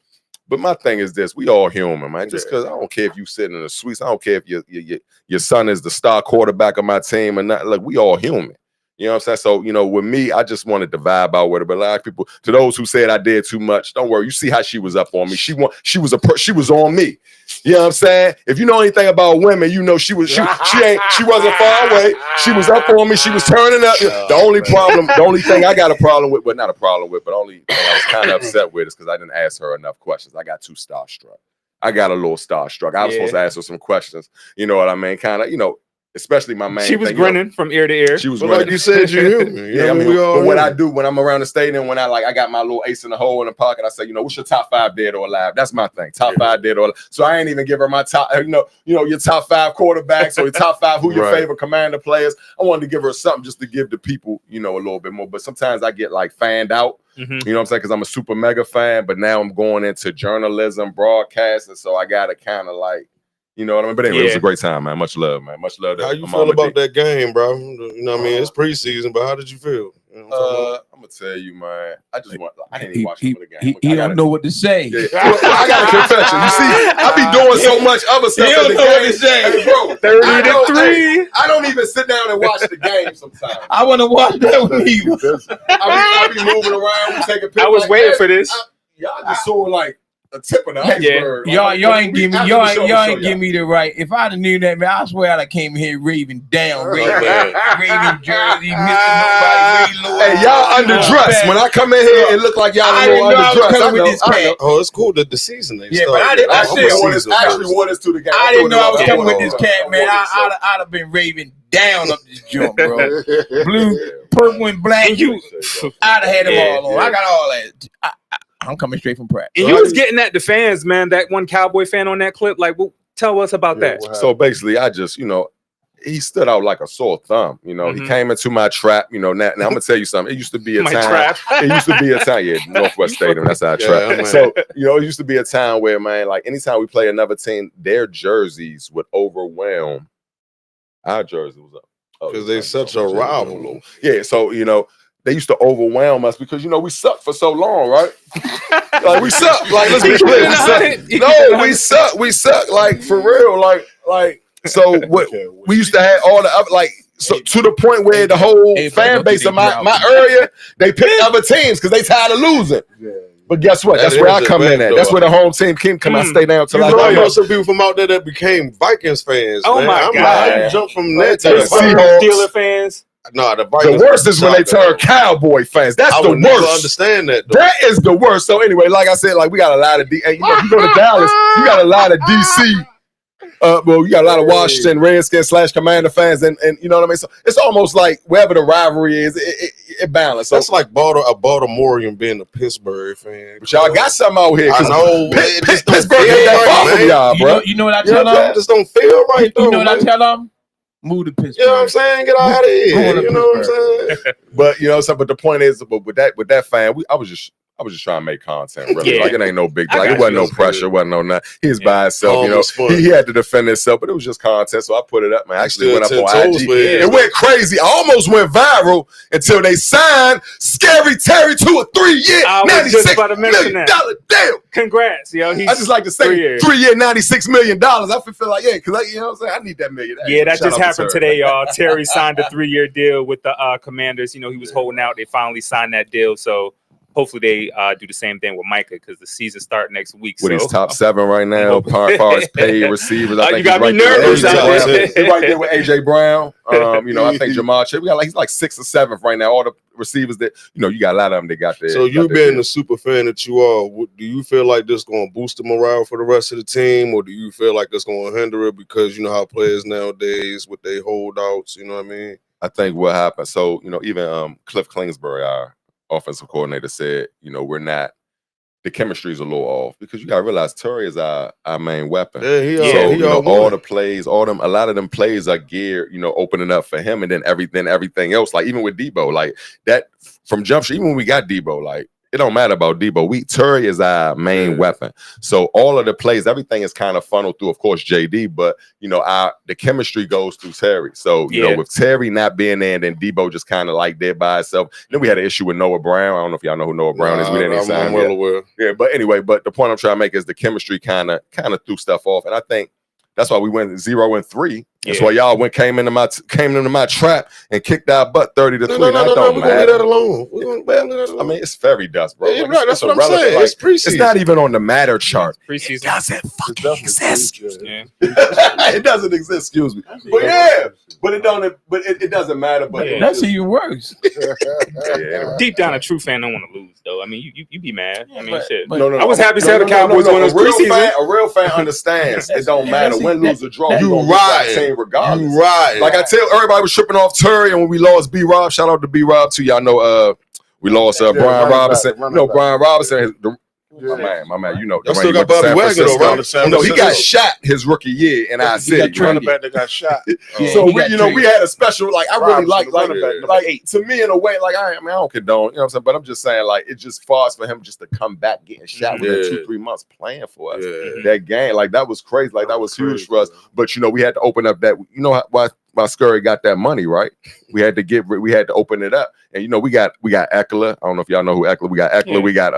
But my thing is this: we all human, man. Just because I don't care if you sitting in the suites, I don't care if your son is the star quarterback of my team or not. Like, we all human. You know what I'm saying? So, you know, with me, I just wanted to vibe out with her. But a lot of people, to those who said I did too much, don't worry. You see how she was up on me. She was on me. You know what I'm saying? If you know anything about women, you know she wasn't far away. She was up on me. She was turning up. The only thing I got a problem with, but not a problem with, but only thing I was kind of upset with is because I didn't ask her enough questions. I got too starstruck. I got a little starstruck. I was supposed to ask her some questions. You know what I mean? Kind of, you know, especially my main. She was grinning from ear to ear. She was like you said, you human. Yeah, I mean, but what I do when I'm around the stadium, when I got my little ace in the hole in the pocket, I say, you know, what's your top 5 dead or alive? That's my thing. Top 5 dead or alive. So I ain't even give her my top, you know, your top 5 quarterbacks or your top 5 who your favorite Commander players. I wanted to give her something just to give the people, you know, a little bit more. But sometimes I get like fanned out. You know what I'm saying? Because I'm a super mega fan, but now I'm going into journalism, broadcasting, so I gotta kind of like, you know what I mean? But anyway, it was a great time, man. Much love, man. Much love. How you feel about that game, bro? You know what I mean? It's preseason, but how did you feel? You know I'm gonna tell you, man. I didn't even watch the game. He don't know what to say. Yeah. I got a confession. You see, I be doing so much other stuff. He don't know what to say. Hey, bro, 30-3. I don't even sit down and watch the game sometimes. I want to watch that with you. I be moving around. We take a picture. I was waiting for this. Y'all just saw like a tip of the iceberg. Y'all ain't give me the right. If I'd have knew that, man, I swear I'd have came here raving down, raving jersey, missing nobody, Hey, y'all underdressed. When I come in here, it look like y'all a little underdressed. I know. Oh, it's cool that the season ain't but I actually want us to the game. I didn't know I was coming with this cat, man. I'd have been raving down up this jump, bro. Blue, purple, and black. And you, I'd have had them all on. I got all that. I'm coming straight from practice. And you was getting at the fans, man. That one Cowboy fan on that clip, like, Tell us about that. So basically, I just, he stood out like a sore thumb. He came into my trap. Now I'm gonna tell you something. It used to be a time. It used to be a time. Yeah, Northwest Stadium. That's our trap. So it used to be a time where, man, like anytime we play another team, their jerseys would overwhelm our jerseys. Because they're such a rival. Yeah. So they used to overwhelm us because we sucked for so long, right? Like we suck. Like let's be clear, we suck. No, we suck. We suck. Like for real. Like. So what we used to have all the other, like, so to the point where the whole fan base of my area, they pick other teams because they tired of losing. But guess what? That's where I come in at. That's where the home team can come. I stay down till I know some people from out there that became Vikings fans. Oh my God! Like, jump from that to Steelers fans. No, the Vikings. The worst is when they turn Cowboy fans. That's the worst. I understand that. Though. That is the worst. So anyway, like I said, like we got a lot of you go to Dallas, you got a lot of DC. You got a lot of Washington Redskins / Commander fans, and you know what I mean. So it's almost like wherever the rivalry is, it balances. So that's like a Baltimorean being a Pittsburgh fan. But y'all got something out here. I know Pittsburgh ain't that far from y'all, bro. You know what I tell them? It just don't feel right. You know what I tell them? Move to Pittsburgh. You know what I'm saying? Get out of here. You know what I'm saying? But but the point is, with that fan, I was just trying to make content, really. Like it ain't no big deal. Like it wasn't no pressure, wasn't no nothing. He was by himself, he had to defend himself, but it was just content. So I put it up, man. I actually went up on IG. It went crazy. I almost went viral until they signed Scary Terry to a 3-year, $96 million deal. Congrats, yo. I just like to say 3-year, $96 million. I feel like, because you know what I'm saying? I need that million. Yeah, that just happened today, y'all. Terry signed a 3-year deal with the Commanders. He was holding out. They finally signed that deal. So hopefully they do the same thing with Micah because the season starts next week. With his top 7 right now, as far as paid receivers. I think you got me nervous out there. He's right there with AJ Brown. I think Jamal Chase. He's like 6th or 7th right now. All the receivers that you got a lot of them. They got there. So you being the super fan that you are, do you feel like this going to boost the morale for the rest of the team, or do you feel like it's going to hinder it because you know how players nowadays with their holdouts? You know what I mean? I think what happened. So even Cliff Kingsbury, our offensive coordinator, said, we're not. The chemistry is a little off because you gotta realize Terry is our main weapon. All the plays, a lot of them plays are geared, opening up for him, and then everything else, like even with Debo, like that from jump shot, even when we got Debo, like it don't matter about Debo. Terry is our main weapon. So all of the plays, everything is kind of funneled through, of course, JD, but the chemistry goes through Terry. So with Terry not being there, and then Debo just kind of like there by itself. Then we had an issue with Noah Brown. I don't know if y'all know who Noah Brown is. We didn't even sign him yet. Aware. Yeah, but anyway, the point I'm trying to make is the chemistry kind of threw stuff off, and I think that's why we went 0-3. That's why y'all came into my trap and kicked our butt 30-3. No, we're gonna leave that alone. We're gonna barely let it alone. I mean, it's fairy dust, bro. Yeah, right, that's what I'm saying. It's preseason. It's not even on the matter chart. Preseason. It doesn't fucking exist. It doesn't exist. Excuse me. But it doesn't matter. But that's even worse. Deep down, a true fan don't want to lose, though. I mean, you be mad. I mean, shit. No. I was happy to have the Cowboys win this preseason. A real fan understands. It don't matter win, lose, or draw. You right. Regardless. You right. Like I tell everybody was tripping off Terry, and when we lost B-Rob, shout out to B-Rob too. Y'all know we lost Brian Robinson. Brian Robinson, my man, y'all still got Bobby Wagner though, right? No, he got shot his rookie year in our city. Running back that got shot. So we had a special, like I really like to me in a way, like I don't condone, you know what I'm saying, but I'm just saying, like it's just fast for him just to come back getting shot within 2-3 months playing for us. That game, like that was crazy, like that was huge for us. But we had to open up that, why Scurry got that money, right? We had to open it up. And we got Eckler. I don't know if y'all know who Eckler. We got Eckler. We got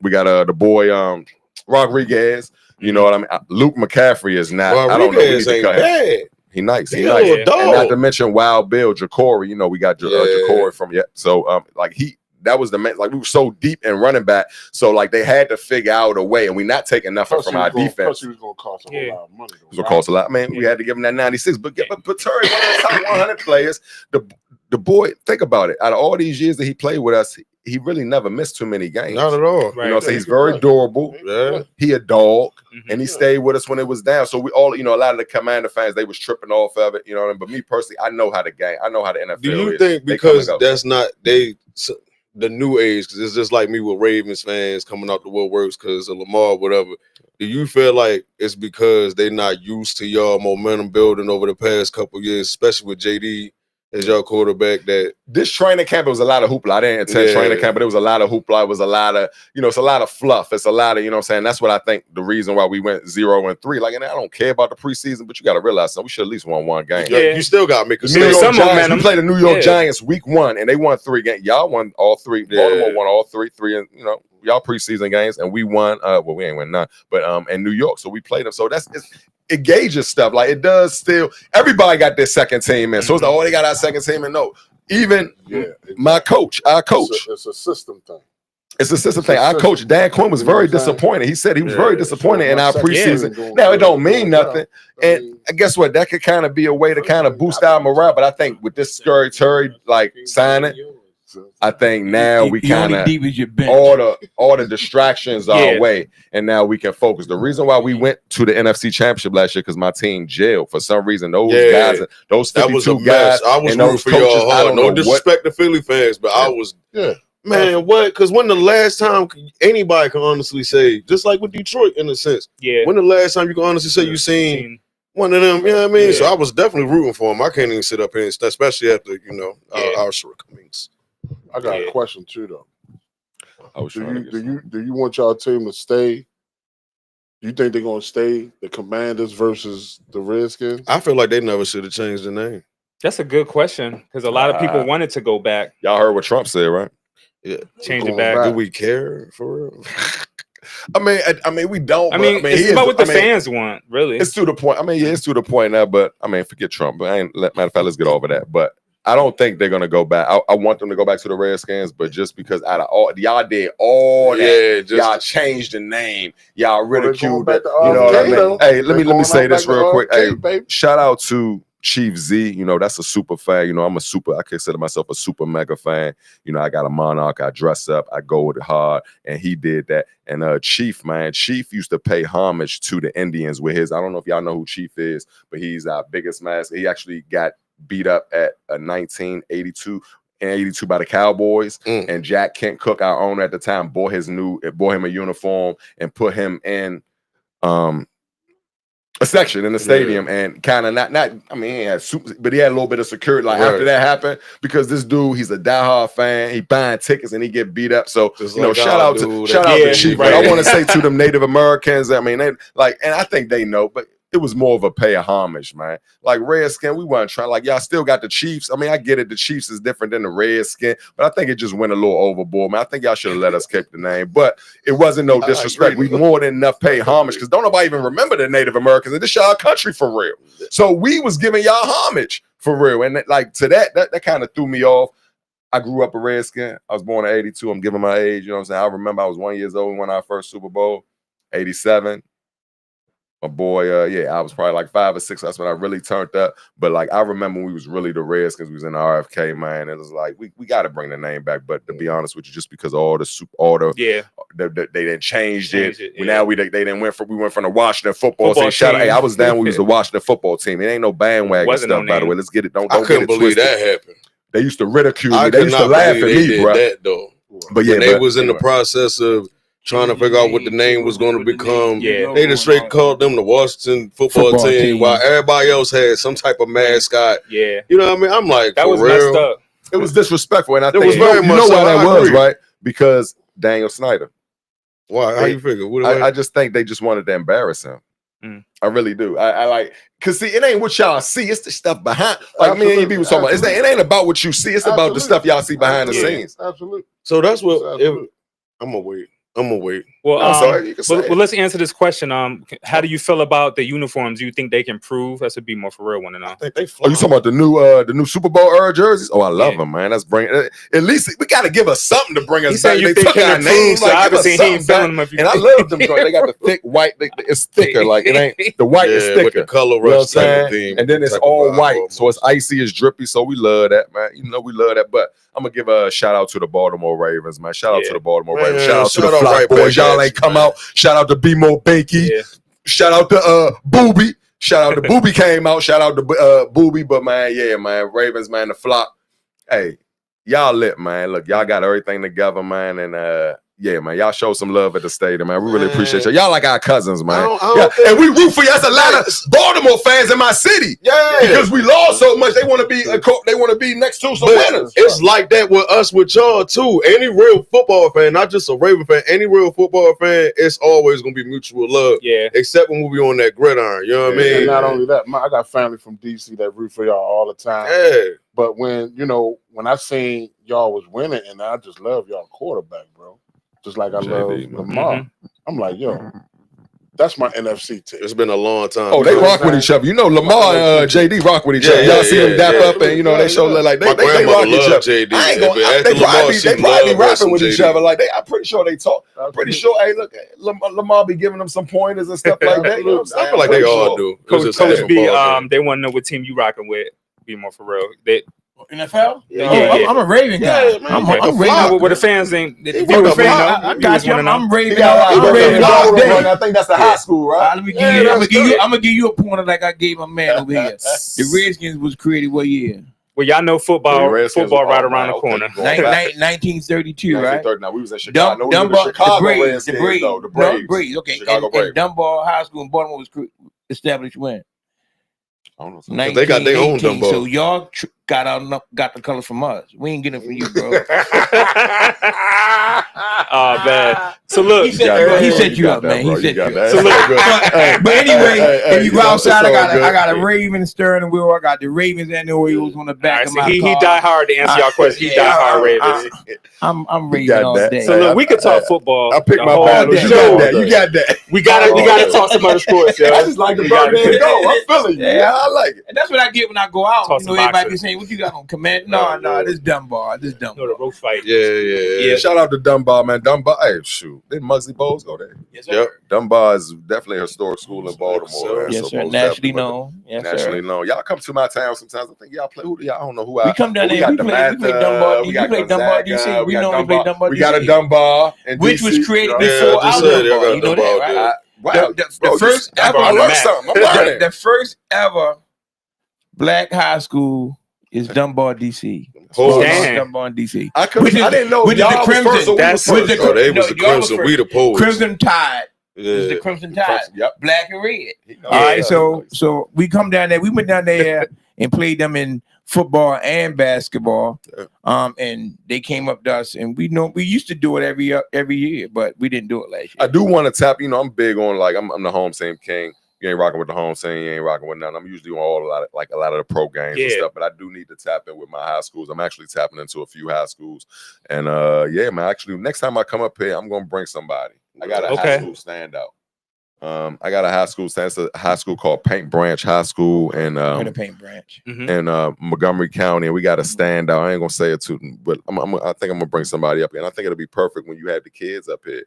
we got the boy Rodriguez. You know what I mean? Luke McCaffrey is not. I don't know. Ain't bad. He nice. He nice. And not to mention Wild Bill Jacory. We got Jacory from So that was the man. Like we were so deep in running back, so like they had to figure out a way, and we not taking nothing from our defense. Plus, he was going to cost a whole lot of money. It was going to cost a lot, man. We had to give him that 96, but Terry, one of the top 100 players. The boy, think about it. Out of all these years that he played with us, he really never missed too many games. Not at all. Right. So he's very durable. Yeah. He a dog, and he stayed with us when it was down. So we all, a lot of the Commander fans, they was tripping off of it. But me personally, I know how the game. I know how the NFL. Do you think because that's not the new age, because it's just like me with Ravens fans coming out the woodworks because of Lamar, whatever. do you feel like it's because they're not used to y'all momentum building over the past couple of years, especially with JD as y'all quarterback, that this training camp, it was a lot of hoopla. I didn't attend training camp, but it was a lot of hoopla. It was a lot of, it's a lot of fluff. It's a lot of, that's what I think the reason why we went 0-3. Like, and I don't care about the preseason, but you got to realize we should at least won one game. Yeah. You still got to make a Giants, we played the New York Giants week 1, and they won 3 games. Y'all won all 3. Baltimore won all 3, and y'all preseason games, and we won. We ain't win none, but in New York, so we played them. So it gauges stuff. Like, it does still. Everybody got their second team in, so it's like, they got our second team in. No, even our coach. It's a system thing. It's a system thing. Our coach, Dan Quinn, was very disappointed. He said he was very disappointed in our preseason. Now, it don't mean nothing. And guess what? That could kind of be a way to kind of boost our morale. But I think with this Scary Terry signing, I think now we kind of all the distractions are away, and now we can focus. The reason why we went to the NFC Championship last year because my team jailed for some reason. Those guys, those 52 guys, I was rooting for y'all hard. No disrespect to Philly fans, but I was man. What? Because when the last time anybody can honestly say, just like with Detroit in a sense, when the last time you can honestly say you seen one of them, you know what I mean? So I was definitely rooting for him. I can't even sit up here, especially after our shortcomings. I got a question too, though. Do you want y'all team to stay? Do you think they're gonna stay the Commanders versus the Redskins? I feel like they never should have changed the name. That's a good question because a lot of people wanted to go back. Y'all heard what Trump said, right? Yeah, change it back. Do we care for real? I mean, we don't. It's about what the fans want, really. It's to the point. It's to the point now. But forget Trump. But matter of fact, let's get over that. But I don't think they're gonna go back. I want them to go back to the Redskins, but just because out of all y'all did all that, y'all changed the name, y'all ridiculed it. You know what I mean? Hey, let me say this real quick. Hey, shout out to Chief Z. That's a super fan. I consider myself a super mega fan. I got a Monarch. I dress up. I go with it hard, and he did that. And Chief used to pay homage to the Indians with his. I don't know if y'all know who Chief is, but he's our biggest master. He actually got beat up at 1982 and 82 by the Cowboys, and Jack Kent Cook, our owner at the time, bought him a uniform and put him in a section in the stadium, and kind of not. He had super, but he had a little bit of security. After that happened, because this dude, he's a diehard fan. He buying tickets and he get beat up. So shout out to Chief. But I want to say to them Native Americans. And I think they know, but it was more of a pay of homage, man. Like Redskin, we weren't trying. Y'all still got the Chiefs. I get it. The Chiefs is different than the Redskin, but I think it just went a little overboard, man. I think y'all should have let us keep the name, but it wasn't no disrespect. We more than enough pay homage because don't nobody even remember the Native Americans. And this y'all country for real. So we was giving y'all homage for real, and to that kind of threw me off. I grew up a Redskin. I was born in '82. I'm giving my age. You know what I'm saying? I remember I was 1 year old when we won our first Super Bowl. '87. My boy, I was probably like 5 or 6. That's when I really turned up. But I remember when we was really the Redskins, we was in the RFK, man. It was like we got to bring the name back. But to be honest with you, just because they didn't change it. Now we went from the Washington football team. Hey, I was down when we was the Washington football team. It ain't no bandwagon stuff, by the way. Let's get it. Don't I couldn't believe that happened. They used to ridicule me. They used to laugh at me, bro. That though. But they was in the process of trying to figure out what the name was going to become. They just straight called them the Washington football team while everybody else had some type of mascot. You know what I mean? I'm like, that was real? Messed up. It was disrespectful, and I think was very much why so. that was, right? Because Daniel Snyder. Why? How you figure? I just think they just wanted to embarrass him. I really do. I like, cause see, it ain't what y'all see. It's the stuff behind. Like me and you people talking about. It ain't about what you see. It's about the stuff y'all see behind the scenes. Absolutely. So that's what. I'm gonna wait. Well, let's answer this question. How do you feel about the uniforms? Do you think they can improve? That's a Bmore for real one and all. I think they. Oh, you talking about the new Super Bowl jerseys? Oh, I love them, man. That's bringing. At least we got to give us something to bring us back. They took our names, so obviously he ain't feeling them. And I love them. They got the thick white. It's thicker. Like it ain't the white is thicker. With the color rush type of theme, and then it's all white, so it's icy, it's drippy. So we love that, man. We love that. But I'm gonna give a shout out to the Baltimore Ravens, man. Shout out to the Baltimore Ravens. Shout out to the Flock boys. Y'all ain't come out. Shout out to Bmore Binky. Shout out to Booby. Shout out to Booby came out. Shout out to Booby. But man, Ravens, man, the Flock. Hey, y'all lit, man. Look, y'all got everything together, man, and yeah, man, y'all show some love at the stadium, man. We really appreciate y'all. Y'all like our cousins, man. I Yeah. don't And we root for you. That's a lot of Baltimore fans in my city. Yeah, because we lost so much. They want to be next to some winners. It's like that with us, with y'all too. Any real football fan, not just a Raven fan, any real football fan, it's always gonna be mutual love. Yeah. Except when we be on that gridiron. You know what I mean? And not only that, I got family from DC that root for y'all all the time. Yeah. But when I seen y'all was winning, and I just love y'all quarterback, bro. Just like I love Lamar. I'm like, yo, that's my NFC team. It's been a long time. Oh, they rock with each other. You know, Lamar and JD rock with each other. Y'all see them dap up, and they show like they rock each other. JD. I ain't gonna. They probably rapping with each other. Like I'm pretty sure they talk. I'm pretty sure. Hey, look, Lamar be giving them some pointers and stuff like that. You know what I'm saying? I feel like they all do. Coach B, they want to know what team you rocking with. Be more for real. NFL? Yeah. I'm a Raven guy. Yeah, I'm Raven. Where the fans ain't. I got you. I'm Raven. I'm Raven all day. I think that's the high school, right? I'm gonna give you a pointer like I gave my man over here. The Redskins was created what year? Well, y'all know football right around the corner. 1932, right? Now we was in Chicago. The Braves. Okay. Chicago Braves. And Dunbar High School in Baltimore was established when? I don't know. They got their own Dunbar. So y'all got the colors from us. We ain't getting it from you, bro. Oh man. So look, he set you up, man. He set you up. So look, but anyway, if you go outside, I got a Raven steering wheel. I got the Ravens and the Orioles on the back of my car. He die hard to answer y'all question. He die hard Ravens. I'm Raven all day. So look, we could talk football. I picked my battles. You got that. We gotta talk some other sports, yo. I just like the Birdman to go. I'm feeling you. Yeah, I like it. And that's what I get when I go out. Talk Everybody be saying, "What you got on command?" No, this Dunbar. The road fight. Yeah. Shout out to Dunbar, man. Dunbar. Hey, shoot. Didn't Muggsy Bowles go there? Yes, sir. Yep. Dunbar is definitely a historic school in Baltimore. Yes, sir. Nationally known. Yes, nationally known. Y'all come to my town sometimes. I think y'all play. Who do y'all? I don't know who. We come down there. We play Dunbar. We play Dunbar DC. We normally play Dunbar DC. We got a Dunbar, which was created before our Dunbar. You know that, right? Wow. The first ever. I learned something. I'm learning. The first ever black high school is Dunbar DC. Dunbar DC. I didn't know y'all was first. They was the Crimson. We the Poles. Crimson Tide. Is the Crimson Tide. Yep. Black and red. All right. So we come down there. We went down there and played them in football and basketball. And they came up to us, and we used to do it every year, but we didn't do it last year. I do want to tap. I'm big on I'm the home team king. You ain't rocking with the home team. You ain't rocking with none. I'm usually on a lot of the pro games and stuff, but I do need to tap in with my high schools. I'm actually tapping into a few high schools, and man. Actually, next time I come up here, I'm gonna bring somebody. I got a high school standout. I got a high school. It's a high school called Paint Branch High School in Paint Branch in Montgomery County, and we got a standout. I ain't gonna say it too, but I think I'm gonna bring somebody up here, and I think it'll be perfect when you have the kids up here.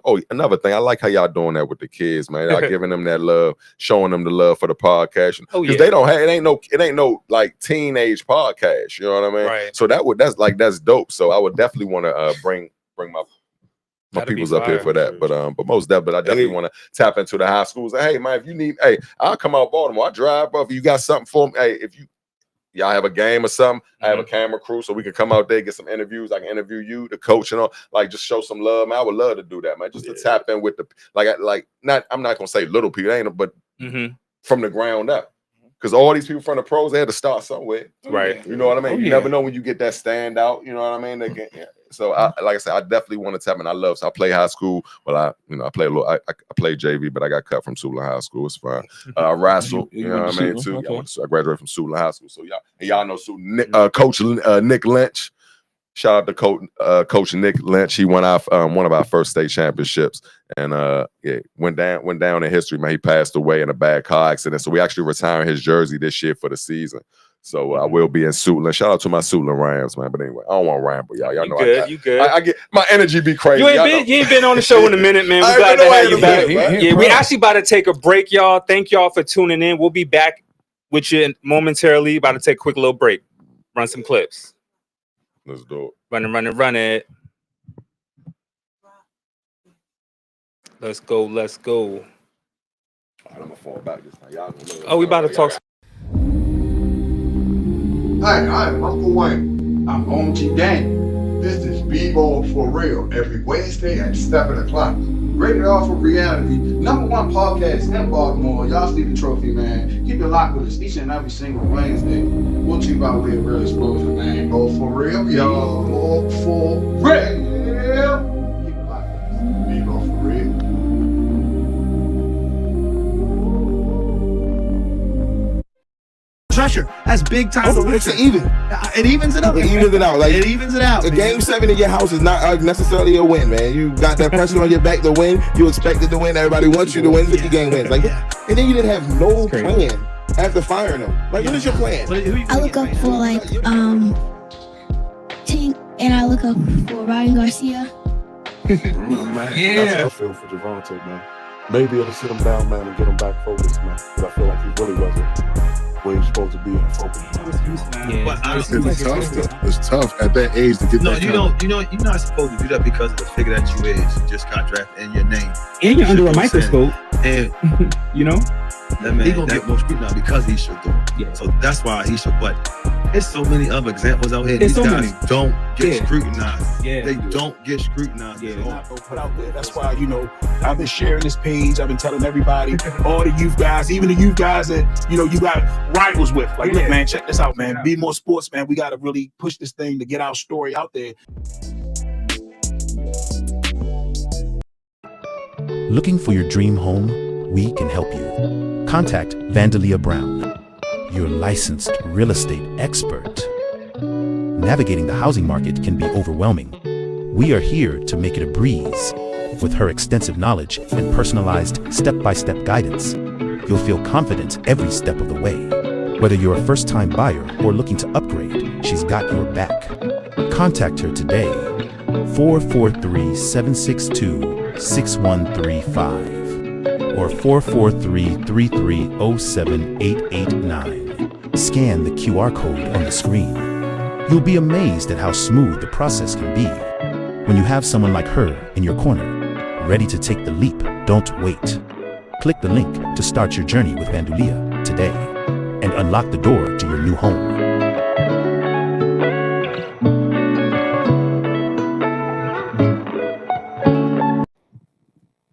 Oh, another thing, I like how y'all doing that with the kids, man. Y'all giving them that love, showing them the love for the podcast, because they don't have it. Ain't no like teenage podcast. You know what I mean? Right. So that's dope. So I would definitely want to bring my people's up here for that, but most definitely, I definitely want to tap into the high schools. Hey, man, if you need, I'll come out Baltimore. I drive, bro. If you got something for me, if y'all have a game or something, I have a camera crew, so we can come out there, get some interviews. I can interview you, the coach, and all. Like, just show some love, man. I would love to do that, man. Just to tap in with the I'm not gonna say little people, but from the ground up. Because all these people from the pros, they had to start somewhere. Right. You know what I mean? You never know when you get that standout. You know what I mean? So, like I said, I definitely want to tap in. I love. So I play high school. Well, I play a little. I play JV, but I got cut from Sula High School. It's fine. I wrestle. You know what I mean? Too. Okay. I graduated from Sula High School. So y'all know Coach Nick Lynch. Shout out to Coach Nick Lynch. He won one of our first state championships, and went down in history. Man, he passed away in a bad car accident. So we actually retiring his jersey this year for the season. So I will be in Suitland. Shout out to my Suitland Rams, man. But anyway, I don't want to ramble, y'all. Y'all know you good. I get my energy be crazy. You ain't been on the show in a minute, man. We're glad to have you back. Yeah, we actually about to take a break, y'all. Thank y'all for tuning in. We'll be back with you momentarily. About to take a quick little break. Run some clips. Let's do it. Run it. Let's go. All right, I'm gonna fall back this time. Y'all we about to talk. Hi, I'm Uncle Wayne. I'm OMG Daniel. This is Bmore for Real every Wednesday at 7 o'clock. Rated R for Reality, #1 podcast in Baltimore. Y'all see the trophy, man. Keep it locked with us each and every single Wednesday. We'll keep our way of real explosion, man. Go for real, y'all. Bmore for Real. Keep it locked with us. Bmore for Real. Pressure. That's big time. It's an even. It evens it up. It evens it out. Like, it evens it out. A game 7 in your house is not necessarily a win, man. You got that pressure on your back to win. You expected to win. Everybody wants you to win. 50 game wins. Like, and then you didn't have no plan after firing them. Like, what is your plan? I look up for like Tank, and I look up for Ryan Garcia. I feel for Javante, man. Maybe it'll sit him down, man, and get him back focused, man. Because I feel like he really wasn't where he's supposed to be in focus. It's tough at that age to get that. You're not supposed to do that because of the figure that you is. You just got drafted in your name. And you're under a microscope. And you know? That man, he gonna get more scrutiny now because he should do. Yeah. So that's why he should. But there's so many other examples out here. These guys don't get scrutinized. Yeah. They don't get scrutinized. Yeah. Put out there. That's why, I've been sharing this page. I've been telling everybody, all the youth guys, even the youth guys that, you got rivals with. Like, look, man, check this out, man. Bmore Sports, man. We got to really push this thing to get our story out there. Looking for your dream home? We can help you. Contact Vandalia Brown, your licensed real estate expert. Navigating the housing market can be overwhelming. We are here to make it a breeze. With her extensive knowledge and personalized step-by-step guidance, you'll feel confident every step of the way. Whether you're a first-time buyer or looking to upgrade, she's got your back. Contact her today, 443-762-6135 or 443-330-7889. Scan the QR code on the screen. You'll be amazed at how smooth the process can be. When you have someone like her in your corner, ready to take the leap, don't wait. Click the link to start your journey with Vandalia today and unlock the door to your new home.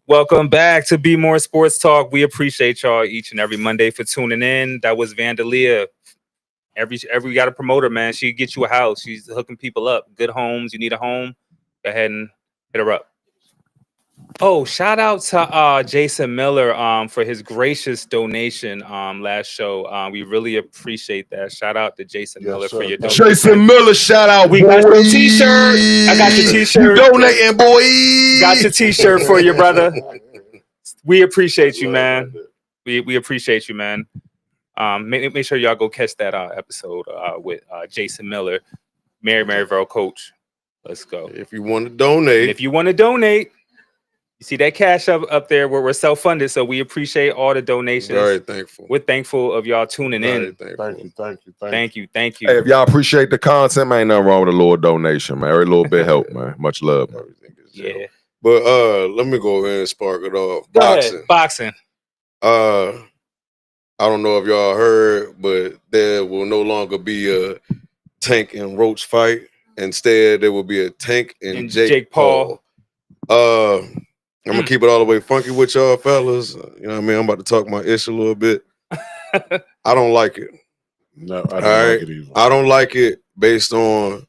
Welcome back to Bmore Sports Talk. We appreciate y'all each and every Monday for tuning in. That was Vandalia. We got a promoter, man. She get you a house. She's hooking people up. Good homes. You need a home? Go ahead and hit her up. Oh, shout out to Jason Miller for his gracious donation last show. We really appreciate that. Shout out to Jason Miller for your donation. Jason Miller, shout out. We got your t-shirt. I got your t-shirt. You donating, boy. Got your t-shirt for you, brother. We appreciate you, man. We appreciate you, man. Make sure y'all go catch that episode with Jason Miller, Maryville coach. Let's go. If you want to donate. You see that cash up there where we're self-funded, so we appreciate all the donations. Very thankful. We're thankful of y'all tuning in. Thank you. Thank you. Hey, if y'all appreciate the content, man, ain't nothing wrong with a little donation, man. Every little bit help, man. Much love. Yeah. But let me go ahead and spark it off. Boxing. I don't know if y'all heard, but there will no longer be a Tank and Roach fight. Instead, there will be a Tank and Jake Paul. I'm gonna keep it all the way funky with y'all fellas. You know what I mean? I'm about to talk my ish a little bit. I don't like it. No, I don't like it either. I don't like it based on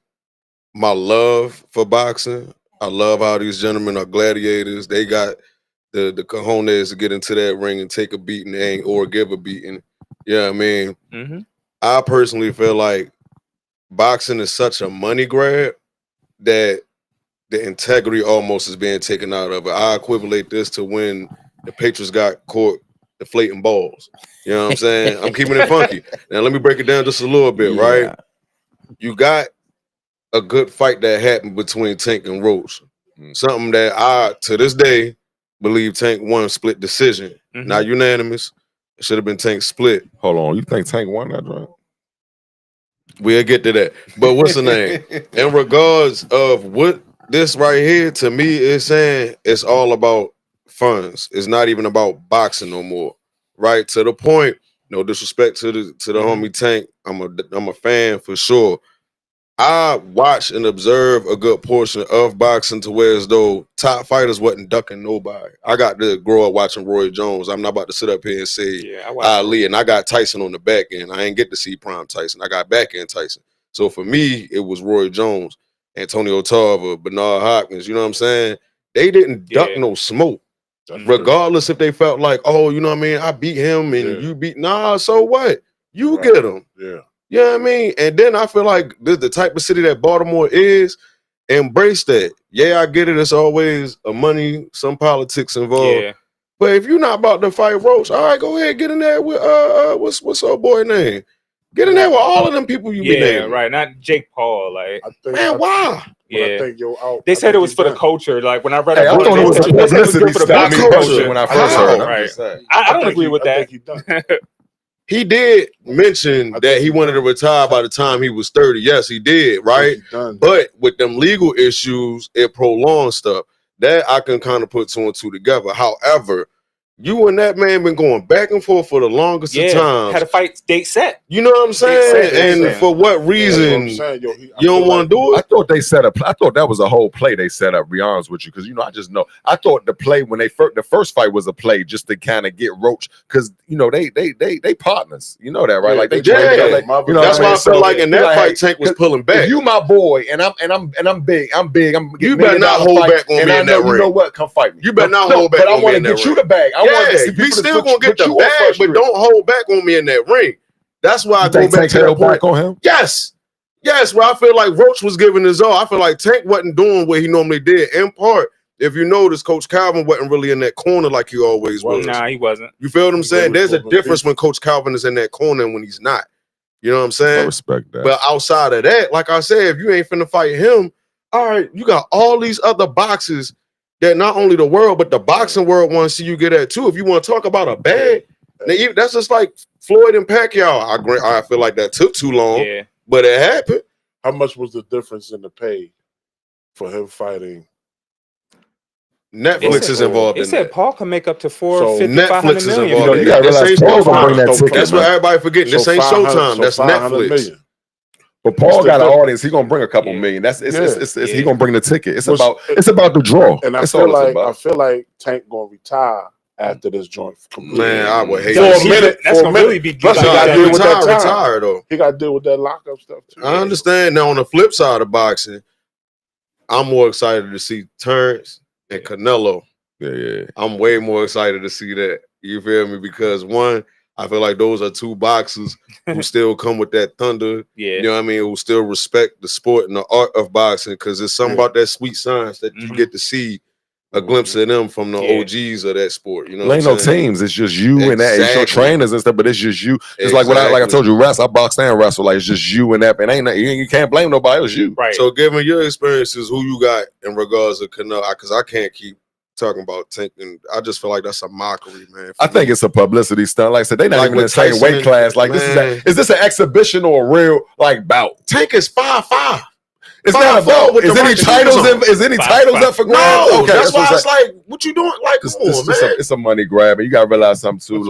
my love for boxing. I love how these gentlemen are gladiators. They got the cojones to get into that ring and take a beating or give a beating. You know what I mean? Mm-hmm. I personally feel like boxing is such a money grab that the integrity almost is being taken out of it. I equivalent this to when the Patriots got caught deflating balls. You know what I'm saying? I'm keeping it funky. Now let me break it down just a little bit, right? You got a good fight that happened between Tank and Roach. Something that I, to this day, believe Tank won split decision. Not unanimous. It should have been Tank split. Hold on. You think Tank won that, right? We'll get to that. But what's the name? In regards of what this right here, to me, is saying it's all about funds. It's not even about boxing no more. Right? To the point, no disrespect to the homie Tank. I'm a fan for sure. I watch and observe a good portion of boxing to where as though top fighters wasn't ducking nobody. I got to grow up watching Roy Jones. I'm not about to sit up here and say Ali, and I got Tyson on the back end. I ain't get to see prime Tyson. I got back end Tyson. So for me, it was Roy Jones, Antonio Tarver, Bernard Hopkins. You know what I'm saying? They didn't duck no smoke. Regardless if they felt like, oh, you know what I mean? I beat him and you beat, so what? You get him. Yeah. You know what I mean? And then I feel like the type of city that Baltimore is, embrace that. Yeah, I get it. It's always a money, some politics involved. Yeah. But if you're not about to fight Roach, all right, go ahead, get in there with what's her boy name? Get in there with all of them people you be naming. Right. Not Jake Paul. Like, why? Yeah. They said it was for the culture. Like when I read, I thought it was a publicity stunt culture when I first heard. Right. I don't agree with that. He did mention that he wanted to retire by the time he was 30. Yes, he did, right? But with them legal issues, it prolonged stuff. That I can kind of put two and two together. However, you and that man been going back and forth for the longest of times. Had a fight date set. You know what I'm saying? And for what reason you don't want to do it? I thought they set up. I thought that was a whole play they set up. Be honest with you, because I just know. I thought the play when the first fight was a play just to kind of get Roach, because they partners. You know that, right? Like they that's why I feel like in that fight Tank was pulling back. If you my boy and I'm big. You better not hold back on me in that ring. You know what? Come fight me. You better not hold back. But I want to get you the bag. You still gonna get the bag, but don't hold back on me in that ring. That's why I go back to that point. On him? Yes, where I feel like Roach was giving his all. I feel like Tank wasn't doing what he normally did. In part, if you notice, Coach Calvin wasn't really in that corner like he always was. Nah, he wasn't. You feel what I'm saying? There's a difference when Coach Calvin is in that corner and when he's not. You know what I'm saying? I respect that. But outside of that, like I said, if you ain't finna fight him, all right, you got all these other boxes that not only the world, but the boxing world wants to see you get at too. If you want to talk about a bag, that's just like Floyd and Pacquiao. I feel like that took too long, but it happened. How much was the difference in the pay for him fighting? Netflix is involved in that. They said Paul can make up to Netflix is million. involved in that. This ain't Showtime. That's what everybody forgetting. This ain't Showtime. That's Netflix. But Paul got an audience. He gonna bring a couple million. He gonna bring the ticket. It's about the draw. And I feel like Tank gonna retire after this joint. Man, I would hate that. That's gonna really be good. He got to deal with that retire though. He got to deal with that lockup stuff too. I understand. Now on the flip side of boxing, I'm more excited to see Terrence and Canelo. Yeah. I'm way more excited to see that. You feel me? Because one, I feel like those are two boxers who still come with that thunder. You know what I mean? Who still respect the sport and the art of boxing, because there's something about that sweet science that you get to see a glimpse of them from the OGs of that sport. You know, ain't no teams. It's just you and that. It's your trainers and stuff, but it's just you. It's like when I told you, I boxed and wrestle. Like it's just you and that, and you can't blame nobody. It's you. Right. So, given your experiences, who you got in regards to Canelo? Because I can't keep talking about Tank, and I just feel like that's a mockery, man. I think it's a publicity stunt. Like I said, they're not even in the same weight class. Like is this an exhibition or a real bout? Tank is 5'5". It's not about. Is any titles up for grabs? No, okay, that's why it's like, what you doing? Like, come on, man. It's a money grab, and you gotta realize something too.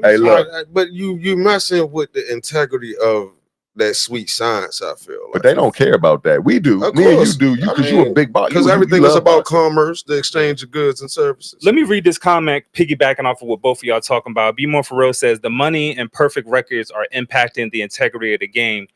Hey, look, but you messing with the integrity of that sweet science. I feel, but they don't care about that. We do. Me and you do. Because you a big boss. Because everything is about commerce, the exchange of goods and services. Let me read this comment, piggybacking off of what both of y'all talking about. Bmore for real says the money and perfect records are impacting the integrity of the game.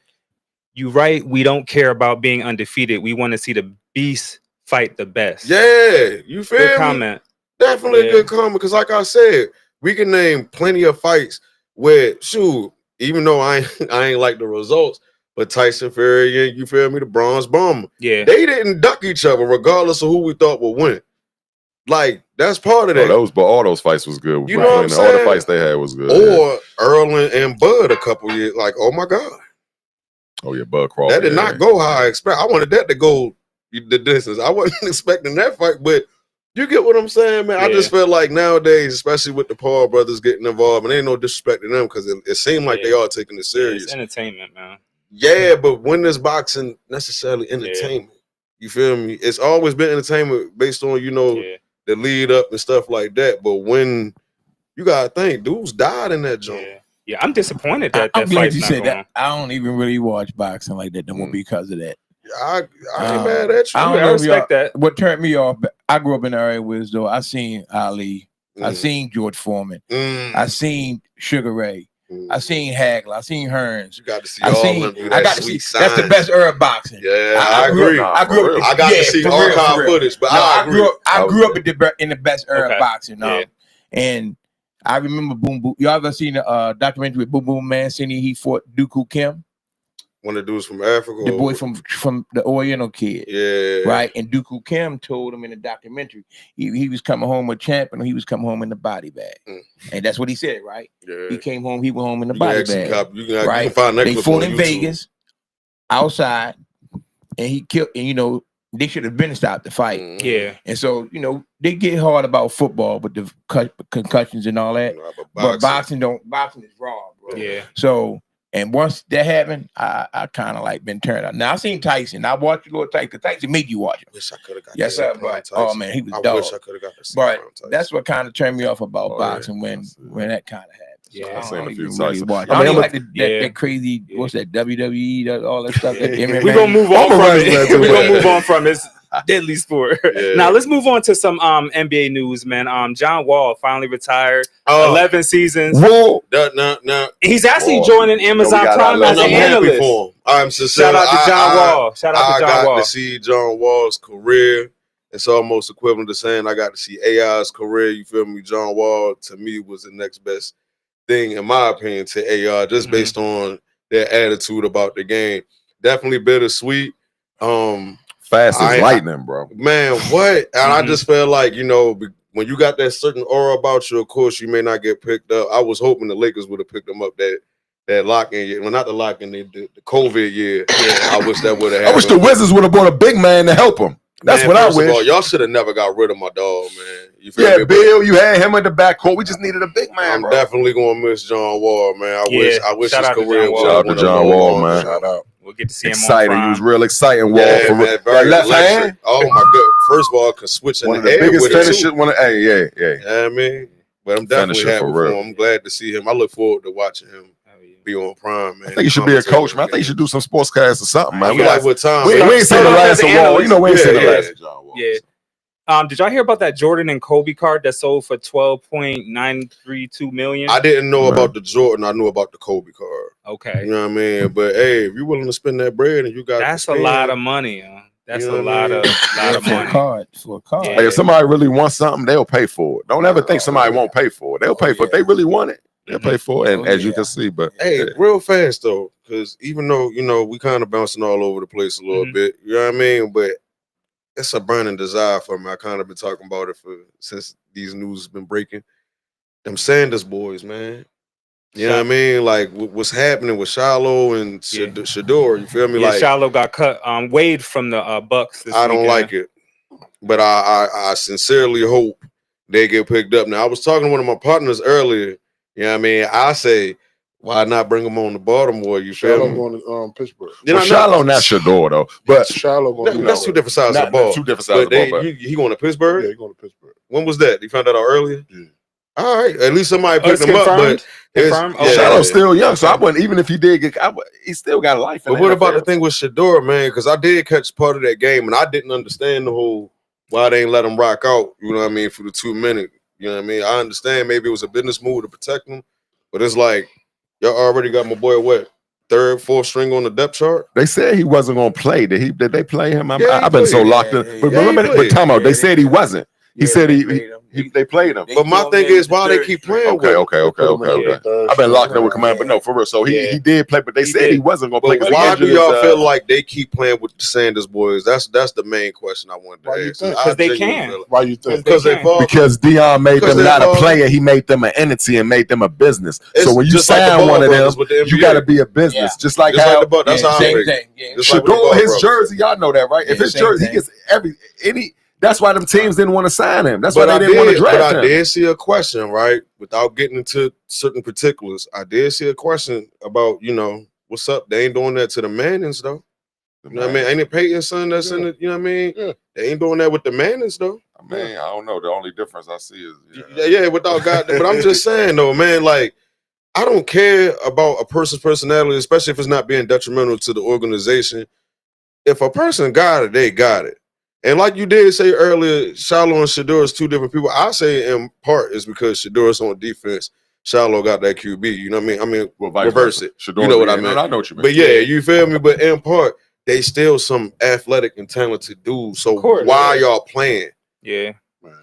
You right, we don't care about being undefeated. We want to see the beast fight the best. Yeah, you feel good me? Comment. Definitely a good comment, because like I said, we can name plenty of fights where, shoot, even though I ain't like the results, but Tyson Fury, you feel me, the Bronze Bomber. Yeah. They didn't duck each other regardless of who we thought would win. Like, that's part of that. But all those fights was good. You know what I'm saying? All the fights they had was good. Or Earl and Bud a couple years, like, oh my God. Oh yeah, Bud Crawford. That did not go how I expect. I wanted that to go the distance. I wasn't expecting that fight, but you get what I'm saying, man. I just feel like nowadays, especially with the Paul brothers getting involved, and ain't no disrespect to them, because it seemed like they are taking it serious. It's entertainment, man. Yeah, but when is boxing necessarily entertainment? You feel me? It's always been entertainment based on, the lead up and stuff like that. But when you gotta think, dudes died in that joint. Yeah, I'm disappointed that I'm that glad fight's you not said going. that. I don't even really watch boxing like that no more because of that. I ain't mad at you. I don't I know respect that. What turned me off, I grew up in the area where though I seen Ali, I seen George Foreman, I seen Sugar Ray, I seen Hagler, I seen Hearns. You got to see all of them. I got to see. That's the best era of boxing. Yeah, I agree. I grew up. I got to see archive footage, but I agree. I grew up in the best era of boxing. And I remember Boom Boom. Y'all ever seen the documentary with Boom Boom Mancini? He fought Dooku Kim. One of the dudes from Africa, the boy from the Oriental kid, right? And Dooku Kim told him in the documentary he was coming home a champion, or he was coming home in the body bag, and that's what he said, right? He came home, he went home in the body bag, right? You can find that. They fought in Vegas, outside, and he killed. And they should have been stopped the fight. And so they get hard about football with the concussions and all that, but boxing is raw, bro. So. And once that happened, I kind of like been turned out. Now I seen Tyson. I watched a little Tyson because Tyson made you watch him. Wish I could have got. Yes, sir. But oh man, he was dog. Wish I could have got the But that's what kind of turned me off about boxing when that kind of happened. Yeah, I've seen a few really Tyson. I mean, like that crazy. What's that WWE? All that stuff. We're gonna move on from it. We're gonna move on from it. Deadly sport. Now let's move on to some NBA news, man. John Wall finally retired. 11 seasons. Whoa! No. He's actually joining Amazon Prime as an analyst. I'm sincere. Shout out to John Wall. Shout out to John Wall. I got to see John Wall's career. It's almost equivalent to saying I got to see AI's career. You feel me? John Wall to me was the next best thing, in my opinion, to AI, just based on their attitude about the game. Definitely bittersweet. Fast as lightning, bro. Man, what? And I just felt like, when you got that certain aura about you, of course, you may not get picked up. I was hoping the Lakers would have picked them up that lock-in year. Well, not the lock-in, the COVID year. I wish that would have happened. I wish the Wizards would have brought a big man to help him. That's what I wish. All, y'all should have never got rid of my dog, man. You feel me? Bill, you had him in the backcourt. We just needed a big man, I'm definitely going to miss John Wall, man. I wish his career was. Shout out to John Wall, man. Shout out. We'll get to see him exciting. on He was real exciting. Wall yeah, for man, very that left electric. hand. Oh my god! First of all, can switch in one of the the air biggest with it finishers. Yeah, I mean, but I'm definitely happy for him. I'm glad to see him. I look forward to watching him be on Prime, man. I think he should be a coach, man. I think he should do some sportscast or something, man. We like with time. We ain't seen the last of Wall. We ain't seen the last of John Wall. Yeah. Did y'all hear about that Jordan and Kobe card that sold for $12.932 million? I didn't know about the Jordan. I knew about the Kobe card. Okay. You know what I mean? But hey, if you're willing to spend that bread and you got that's a lot of money. That's a lot of money. For a card. Hey, if somebody really wants something, they'll pay for it. Don't ever think somebody won't pay for it. They'll pay for it. If they really want it, they'll pay for it. And as you can see, but hey, real fast though, because even though we kind of bouncing all over the place a little bit, you know what I mean? But it's a burning desire for me. I kind of been talking about it since these news has been breaking. Them Sanders boys, man. You know what I mean? Like what's happening with Shiloh and Shador. You feel me? Yeah, like Shiloh got cut, waived from the Bucks. I don't like it, but I sincerely hope they get picked up. Now I was talking to one of my partners earlier. You know what I mean? I say, why not bring them on to Baltimore? You feel Shiloh me? going to Pittsburgh. well, Shiloh not Shador though. But Shiloh going that's two different sides of the ball. Two different sides of the ball. But he going to Pittsburgh? Yeah, he going to Pittsburgh. When was that? You found that out earlier? Yeah. All right. At least somebody picked him up. But Shadow's still young, so I wouldn't. Even if he did get, he still got a life. But what about the thing with Shador, man? Because I did catch part of that game, and I didn't understand the whole why they ain't let him rock out. You know what I mean? For the 2 minute. You know what I mean? I understand maybe it was a business move to protect him, but it's like y'all already got my boy third, fourth string on the depth chart. They said he wasn't going to play. Did they play him? I've been played. so locked in. But remember, Tom, they said he wasn't. He said they played him. But my thing is, why they keep playing with him? Okay. I've been locked in with Command, but no, for real. So he did play, but they said he wasn't going to play. Why do y'all feel like they keep playing with the Sanders boys? That's the main question I wanted to ask. Because they can. Why you think? Because Dion made them not a player. He made them an entity and made them a business. So when you sign one of them, you got to be a business. Just like how that's how I Shador, his jersey, y'all know that, right? If his jersey, he gets any. That's why them teams didn't want to sign him. That's why they didn't want to draft him. But I did see a question, right? Without getting into certain particulars, I did see a question about, what's up? They ain't doing that to the Mannings, though. You know what I mean? Ain't it Peyton's son that's in it? You know what I mean? Yeah. They ain't doing that with the Mannings, though. I mean, I don't know. The only difference I see is without God. But I'm just saying, though, man, like I don't care about a person's personality, especially if it's not being detrimental to the organization. If a person got it, they got it. And like you did say earlier, Shiloh and Shador is two different people. I say in part is because Shador's on defense. Shiloh got that QB. You know what I mean? Reverse it. Shador, you know what I mean? mean? No, I know what you mean. But yeah, you feel me? But in part, they still some athletic and talented dudes. So why y'all playing? Yeah.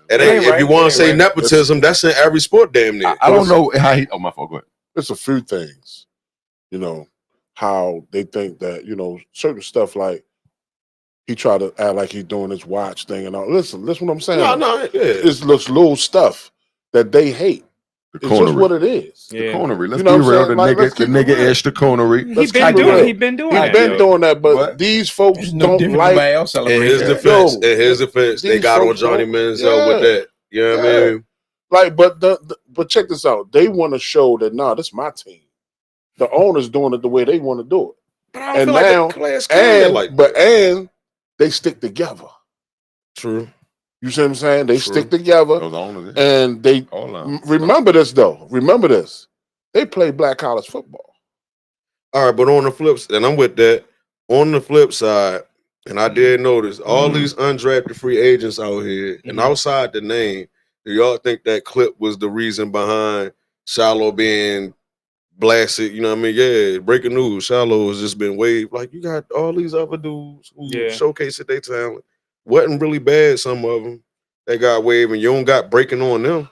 It ain't, if you want to say nepotism, that's in every sport damn near. I don't know how he. Oh, my fault. Go ahead. It's a few things, how they think that, certain stuff like he tried to act like he's doing this watch thing and all. Listen what I'm saying. No, It's this little stuff that they hate. It's just what it is. The coonery. Let's You know be what I'm real. saying? The nigga is the coonery. He been doing that. But these folks don't like. In his defense, they got on Johnny Manziel with that. You know what I mean? Like, but check this out. They want to show that this is my team. The owner's doing it the way they want to do it. But I don't feel like the class and they stick together. True. You see what I'm saying? They stick together. Those owners, and they remember this though. Remember this. They play black college football. All right, but on the flip side, and I'm with that. On the flip side, and I did notice all these undrafted free agents out here, and outside the name, do y'all think that clip was the reason behind Shiloh being blasted? You know what I mean? Yeah, breaking news. Shiloh has just been waived. Like, you got all these other dudes who showcased their talent. Wasn't really bad, some of them. They got waived, and you don't got breaking on them.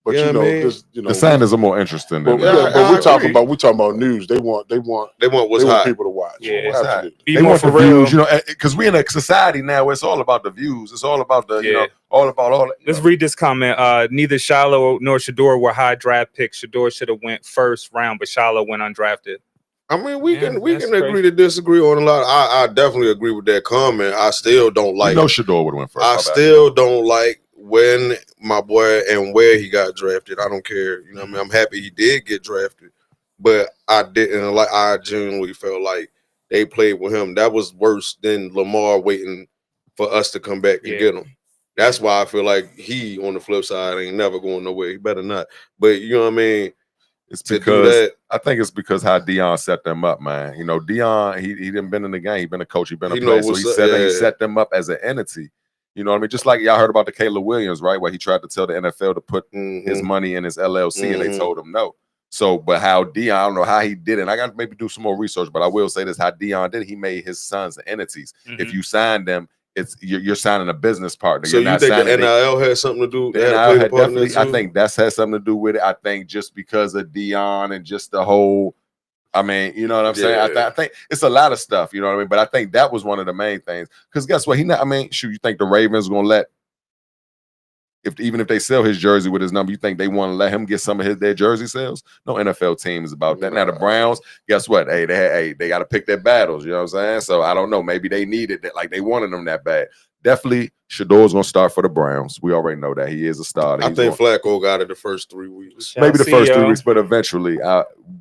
But the Sanders are more interesting than but we're talking about news. They want what's hot. people to watch. Yeah, absolutely. They want the views, because we're in a society now where it's all about the views. It's all about the, all about. Let's read this comment. Neither Shiloh nor Shador were high draft picks. Shador should have went first round, but Shiloh went undrafted. I mean, we can agree to disagree on a lot. I definitely agree with that comment. I still don't like. Shador would have went first. I still don't like when my boy and where he got drafted. I don't care. You know what I mean? I'm happy he did get drafted, but I didn't like. I genuinely felt like they played with him. That was worse than Lamar waiting for us to come back and get him. That's why I feel like he, on the flip side, ain't never going nowhere. He better not. But you know what I mean? It's because I think it's because how Dion set them up, man. Dion, he didn't been in the game. He been a coach. He been a player. So he set them up as an entity. You know what I mean? Just like y'all heard about the Caleb Williams, right? Where he tried to tell the NFL to put his money in his LLC and they told him no. So, but how Dion, I don't know how he did it. I got to maybe do some more research, but I will say this: how Dion did it, he made his sons entities. If you sign them, you're signing a business partner. So you think the NIL had something to do? The NIL had definitely. I think that's had something to do with it. I think just because of Dion and just the whole. I mean, you know what I'm saying? I think it's a lot of stuff. You know what I mean? But I think that was one of the main things. Because guess what? You think the Ravens gonna let? Even if they sell his jersey with his number, you think they want to let him get some of their jersey sales? No NFL team is about that. Now the Browns, guess what? They got to pick their battles. You know what I'm saying? So I don't know. Maybe they needed that, like they wanted them that bad. Definitely, Shador's gonna start for the Browns. We already know that he is a starter. I think Flacco got it the first 3 weeks. Maybe the first 3 weeks, but eventually,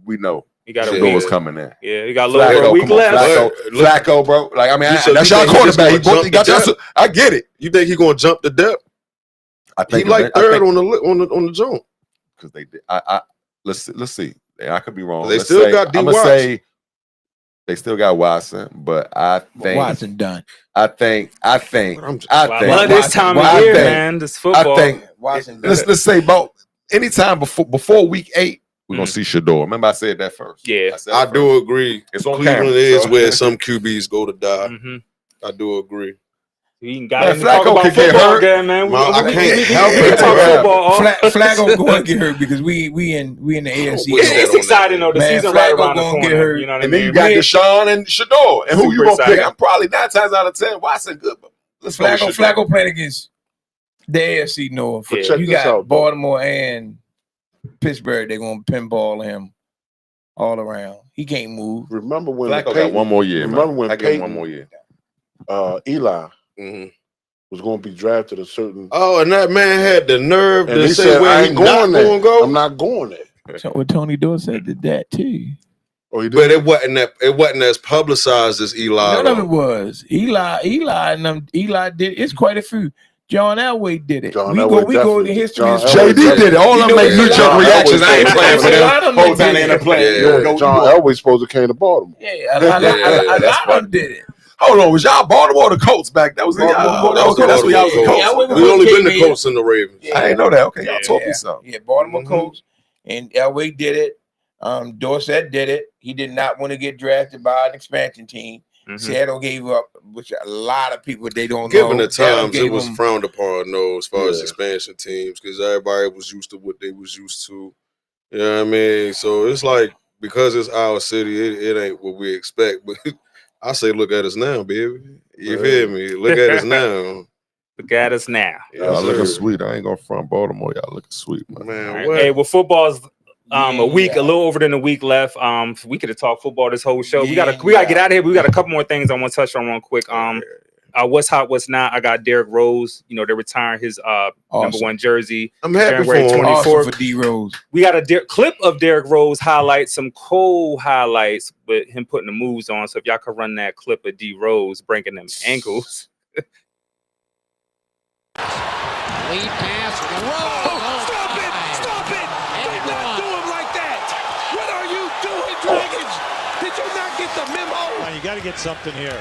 we know Shador's coming in. Yeah, he got a little week left. Flacco, bro. Like I mean, that's y'all quarterback. I get it. You think he's gonna jump the depth? I think he like third on the jump because they did. Let's see. I could be wrong. They still got D. I'm gonna say they still got Watson, but I think Watson done. I think. Well, this time of year, man, this football. I think Watson. Let's say about anytime before week 8, we're gonna see Shador. Remember, I said that first. Yeah, I do agree. It's on Cleveland camera, is where some QBs go to die. I do agree. He got to talk about football again, man. I can't help it. Flacco going to get hurt because we in the AFC. It's exciting though. The season right around the corner. Get hurt. You know what I mean? And then you got Deshaun and Shador. And who you gonna pick? I'm probably 9 times out of 10. Watson good. Flacco playing against the AFC North. You got Baltimore and Pittsburgh. They're gonna pinball him all around. He can't move. Remember when Flacco got one more year? Remember when I get one more year. Eli was going to be drafted a certain. Oh, and that man had the nerve to say said, where I he ain't not going to go. I'm not going there. So what Tony Dorsett did that too. Oh, he did. But it wasn't as publicized as Eli. None of it was. Eli did. It's quite a few. John Elway did it. John we Elway go to history. JD did it. All them make knee jerk reactions. I ain't playing for them. Whole time they end up playing. Yeah, John Elway supposed to came to Baltimore. Yeah, a lot of them did it. Hold on, was y'all Baltimore or the Colts back? That was Baltimore. That's what y'all was the Colts. We only been the Colts and the Ravens. I ain't know that. Okay, y'all taught me something. Yeah, Baltimore Colts and Elway did it. Dorsett did it. He did not want to get drafted by an expansion team. Seattle gave up, which a lot of people they don't know. Given the times, it was frowned upon, though, as far as expansion teams, because everybody was used to what they was used to. You know what I mean? So it's like, because it's our city, it ain't what we expect. But I say, look at us now, baby. You feel me? Look at us now. Look at us now. Y'all looking sweet. I ain't gonna front Baltimore. Y'all looking sweet, man. Right. Hey, well, football's a little over than a week left. We could have talked football this whole show. We gotta get out of here. But we got a couple more things I want to touch on real quick. What's hot, what's not? I got Derrick Rose. You know, they're retiring his number 1 jersey. I'm happy January for him. 24th. Awesome for D Rose. We got a clip of Derrick Rose highlights, some cold highlights with him putting the moves on. So if y'all could run that clip of D Rose breaking them ankles. Lead pass, Rose. Stop it! Do not do him like that! What are you doing, Dragons? Did you not get the memo? You got to get something here.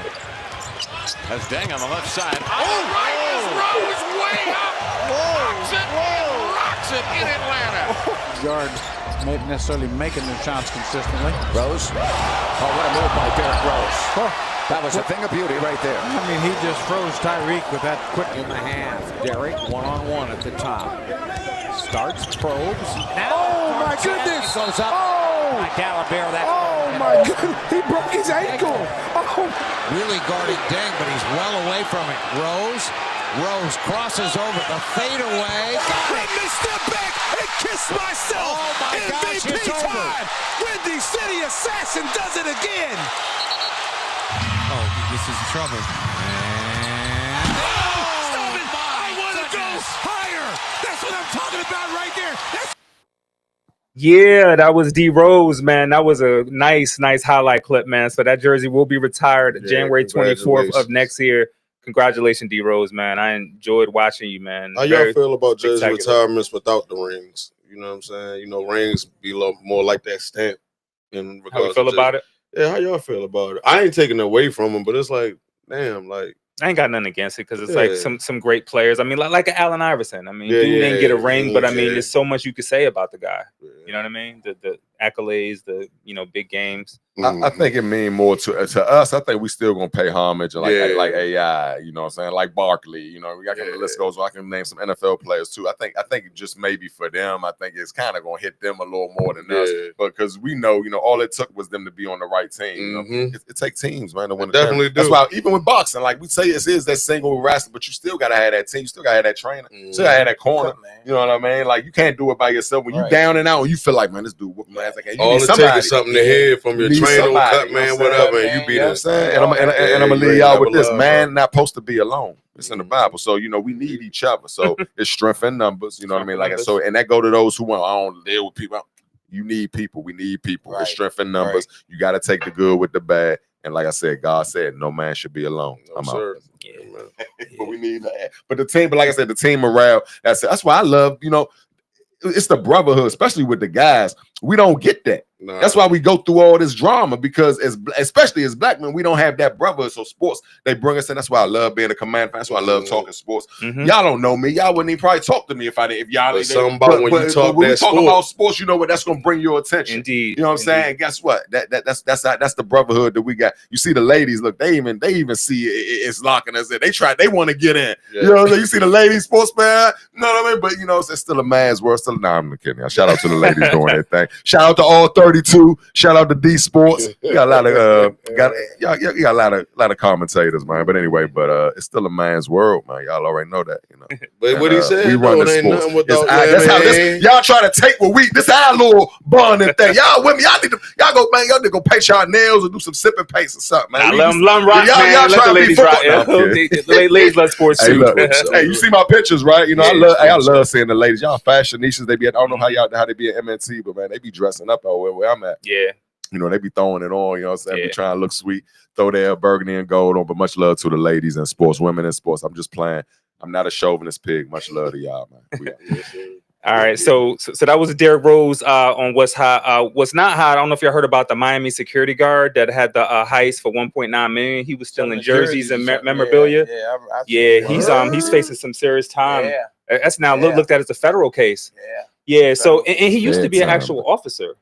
That's Deng on the left side. Rose way up. Rocks it in Atlanta. Guard maybe necessarily making their shots consistently. Rose. Oh, what a move by Derrick Rose. That was a thing of beauty right there. I mean, he just froze Tyreek with that quick in the half. Derrick one-on-one at the top. Starts, probes. Oh, my goodness. Goes up. Oh, Calabert, that. Oh, my goodness. He broke his ankle. Oh. Really guarding Deng, but he's well away from it. Rose crosses over the fadeaway. Let me step back and kiss myself. Oh, my gosh, MVP it's over. time. Windy City Assassin does it again. Oh, this is trouble. Stop it. I want to go higher. That's what I'm talking about right there. Yeah, that was D Rose, man. That was a nice highlight clip, man. So that jersey will be retired January 24th of next year. Congratulations, D Rose, man. I enjoyed watching you, man. How y'all feel about jersey retirements without the rings? You know what I'm saying? You know, rings be a little more like that stamp. In how you feel about it? Yeah, how y'all feel about it? I ain't taking it away from them, but it's like, damn, like I ain't got nothing against it because it's like some great players. I mean, like Allen Iverson. I mean, dude didn't get a ring, but I mean, there's so much you could say about the guy. You know what I mean? The accolades, the big games. I think it mean more to us. I think we still gonna pay homage and like AI, you know what I'm saying? Like Barkley, you know, we got the list goes. I can name some NFL players too. I think just maybe for them, I think it's kind of gonna hit them a little more than us. But because we know, all it took was them to be on the right team. You know? It takes teams, man, to win. Definitely do. That's why even with boxing, like we say, it is that single wrestler, but you still gotta have that team. You still gotta have that trainer. You still gotta have that corner. You know what I mean? Like you can't do it by yourself. When you down and out, and you feel like, man, this dude whooped my ass. Like, all it takes is something to hear from your trainer, cut man, whatever, and you be there. And I'm gonna leave y'all with this: man, not supposed to be alone. It's in the Bible, so we need each other. So it's strength in numbers. You know what I mean? Like so, and that go to those who want. I don't deal with people. You need people. We need people. It's strength in numbers. You got to take the good with the bad. And like I said, God said, no man should be alone. I'm out. But we need that. But the team, like I said, the team morale. That's why I love. It's the brotherhood, especially with the guys. We don't get that. Nah. That's why we go through all this drama because especially as black men, we don't have that brotherhood. So sports, they bring us in. That's why I love being a command fan. That's why I love talking sports. Y'all don't know me. Y'all wouldn't even probably talk to me if y'all something about when you talk when that we talk sport. about sports, you know what? That's gonna bring your attention. Indeed. You know what I'm saying? And guess what? That's the brotherhood that we got. You see the ladies, look, they even see it's locking us in. They want to get in. Yeah. You know what I'm saying? You see the ladies sports man, you know what I mean? But it's still a man's world. I'm kidding. Shout out to the ladies doing their thing. Shout out to all 32. Shout out to D Sports. You got a lot of you got a lot of commentators, man. But anyway, it's still a man's world, man. Y'all already know that, But what he said, we run the ain't sports. nothing without That's how y'all try to take what we. This our little bonding thing. Y'all with me? Y'all need to go, man. Y'all need to go paint y'all nails or do some sipping paste or something, man. Let them rock, man. Y'all Let try the to be ladies rock. football. Ladies love sports Hey, too. look, hey, you see my pictures, right? I love seeing the ladies. Y'all fashionistas. They be. I don't know how they be at MNT, but man, they be dressing up out where I'm at. Yeah. They be throwing it on, what I'm saying? Be trying to look sweet, throw their burgundy and gold on, but much love to the ladies and sports, women in sports. I'm just playing. I'm not a chauvinist pig. Much love to y'all, man. All right, so that was Derrick Rose on what's hot. What's not hot? I don't know if y'all heard about the Miami security guard that had the heist for 1.9 million. He was stealing jerseys and memorabilia. He's facing some serious time. Yeah. That's now looked at as a federal case. Yeah. So and he used to be an actual officer.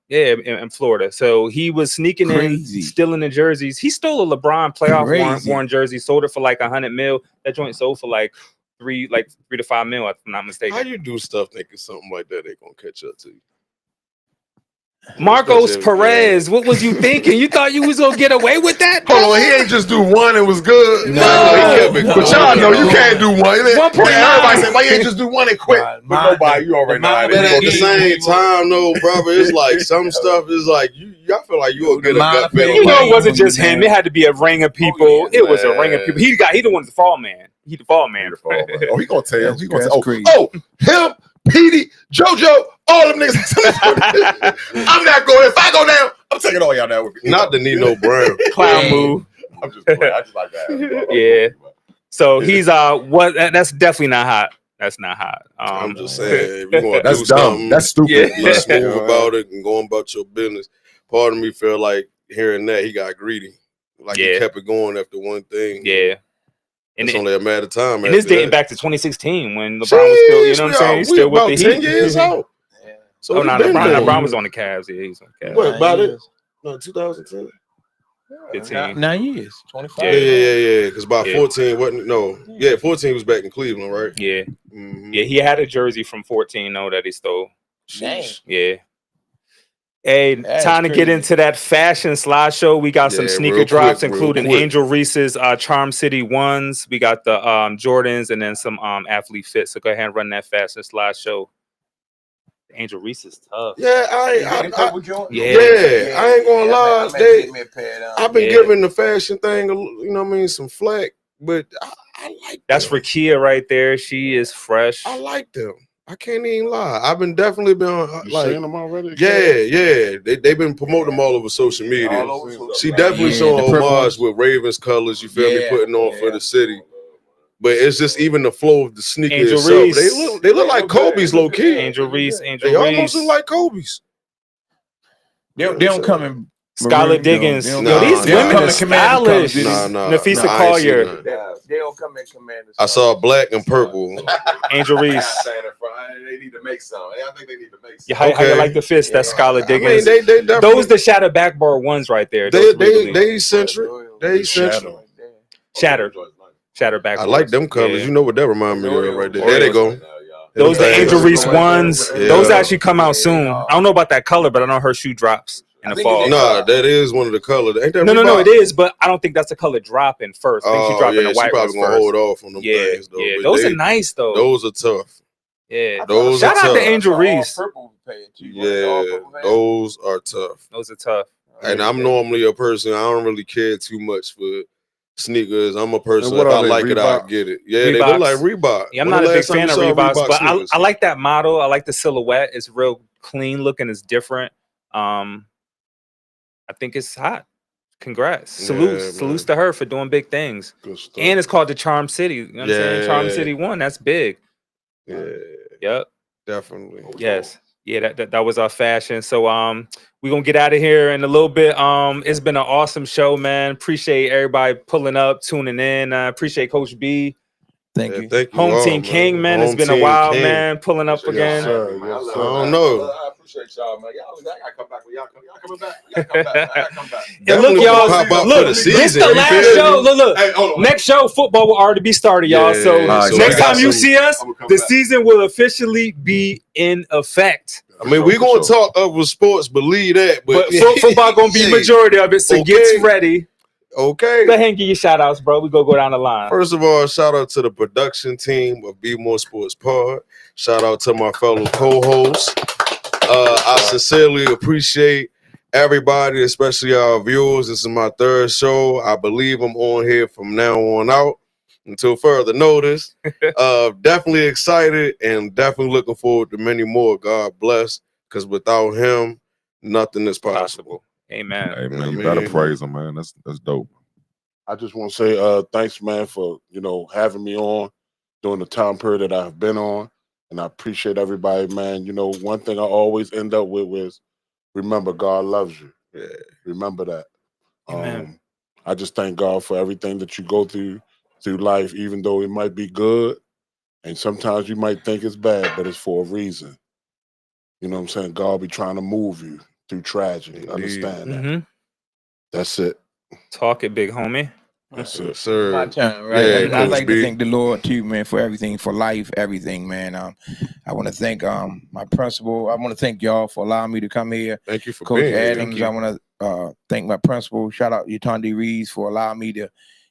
Yeah, in Florida. So he was sneaking in, stealing the jerseys. He stole a LeBron playoff worn jersey, sold it for like $100 million. That joint sold for like $3 to $5 million, if I'm not mistaken. How you do stuff thinking something like that they gonna catch up to you? Marcos Perez, what was you thinking? You thought you was gonna get away with that? Hold on, he ain't just do one and was good. No. But y'all know you can't do one. 1.9. Everybody say, why you ain't just do one and quit? But nobody, you already know how But at the same time, though, brother, it's like some stuff is like y'all feel like you'll get a gut feel. You know, it wasn't just him. It had to be a ring of people. It was a ring of people. He the one the fall man. He the fall man. Oh, he gonna tell. He gonna tell. Oh, him, Petey, JoJo, all them niggas. I'm not going. If I go down, I'm taking all y'all down with me. Not the Nino Brown clown move. I'm just playing. I just like that. Yeah. So he's what? That's definitely not hot. That's not hot. I'm just saying, if you want to That's do dumb. something, That's stupid. Be smooth about it and going about your business. Part of me feel like hearing that he got greedy, like he kept it going after one thing. Yeah. And it's only a matter of time. And it's dating back to 2016 when LeBron was still, you know what I'm saying? He's still with the Heat. 10 years old. So LeBron was on the Cavs. Yeah, he's on the Cavs. What about it? No, 2010. 15. 9 years. 25. Yeah. Because by 14 wasn't 14 was back in Cleveland, right? Yeah. Yeah, he had a jersey from 14 though that he stole. Dang. Yeah. Hey, time to get into that fashion slideshow. We got some sneaker drops, including Angel Reese's Charm City ones. We got the Jordans and then some athlete fits. So go ahead and run that fashion slideshow. Angel Reese is tough. Yeah, I ain't gonna lie. I've been giving the fashion thing, you know what I mean, some flack, but I like that's for Kia right there. She is fresh. I like them. I can't even lie. I've been definitely been like seeing them already. Yeah. They've been promoting them all over social media. She definitely showing homage with Ravens colors. You feel me? Putting on for the city. But it's just even the flow of the sneaker Angel itself. Reese. They look like Kobe's low key. Angel Reese. They almost look like Kobe's. They don't come in. Scarlett Diggins. These women are stylish. Nafisa Collier. They don't come in Commanders. I saw black and purple. Angel Reese. They need to make some. I think they need to make some. Yeah, how you like the fist? That's Scarlett Diggins. I mean, they those the shatter backbar ones right there. They eccentric. They eccentric. Shatter backboards. I like them colors. Yeah. You know what that remind me of right there. There they go. Those the Angel Reese ones. Yeah. Those actually come out soon. I don't know about that color, but I know her shoe drops in the fall. Nah, that is one of the colors. Ain't that no, it is, but I don't think that's the color dropping first. I think she's dropping the white probably ones gonna hold off on them things, though. Yeah, those are nice though. Those are tough. Yeah, shout out to Angel Reese. Yeah, those are tough. Those are tough. And I'm normally a person, I don't really care too much for sneakers. I'm a person, if I like it, I'll get it. Yeah, Reeboks. they look like Reebok. Yeah, I'm not a big fan of Reeboks, but I like that model. I like the silhouette. It's real clean looking. It's different. I think it's hot. Congrats. Salutes to her for doing big things. And it's called the Charm City. You know what I'm saying? Charm City 1. That's big. Yeah. Yep. Definitely. Yes. Yeah, that was our fashion. So we're gonna get out of here in a little bit. It's been an awesome show, man. Appreciate everybody pulling up, tuning in. Appreciate Coach B. Thank you. Home Team King, man. It's been a while, man. Pulling up again. I don't know. I appreciate y'all, man. Y'all gotta come back. Y'all coming back. Y'all come back. I gotta come back. And look, y'all. Look, this is the last show. Look. Hey, next show, football will already be started, y'all. So next time you see us, the season will officially be in effect. I mean, we're gonna talk other sports, believe that, but football gonna be majority of it. So get ready. Okay. Go ahead and give your shout outs, bro. We go down the line. First of all, shout out to the production team of Bmore Sports Pod. Shout out to my fellow co-hosts. I sincerely appreciate everybody, especially our viewers. This is my third show. I believe I'm on here from now on out until further notice. Definitely excited and definitely looking forward to many more. God bless, because without him, nothing is possible. Amen. Hey man, you gotta praise him, man. That's dope. I just want to say thanks, man, for having me on. during the time period that I've been on. And I appreciate everybody, man. You know, one thing I always end up with is remember God loves you. Yeah. Remember that. Amen. I just thank God for everything that you go through life, even though it might be good. And sometimes you might think it's bad, but it's for a reason. You know what I'm saying? God be trying to move you through tragedy. Understand that. That's it. Talk it, big homie. That's it, sir. My turn, right? Yeah, I'd like B. to thank the Lord too, man, for everything, for life, everything, man. I want to thank my principal. I want to thank y'all for allowing me to come here. Thank you for Coach being here. Adams. I want to thank my principal. Shout out Yatandi Reeves for allowing me to,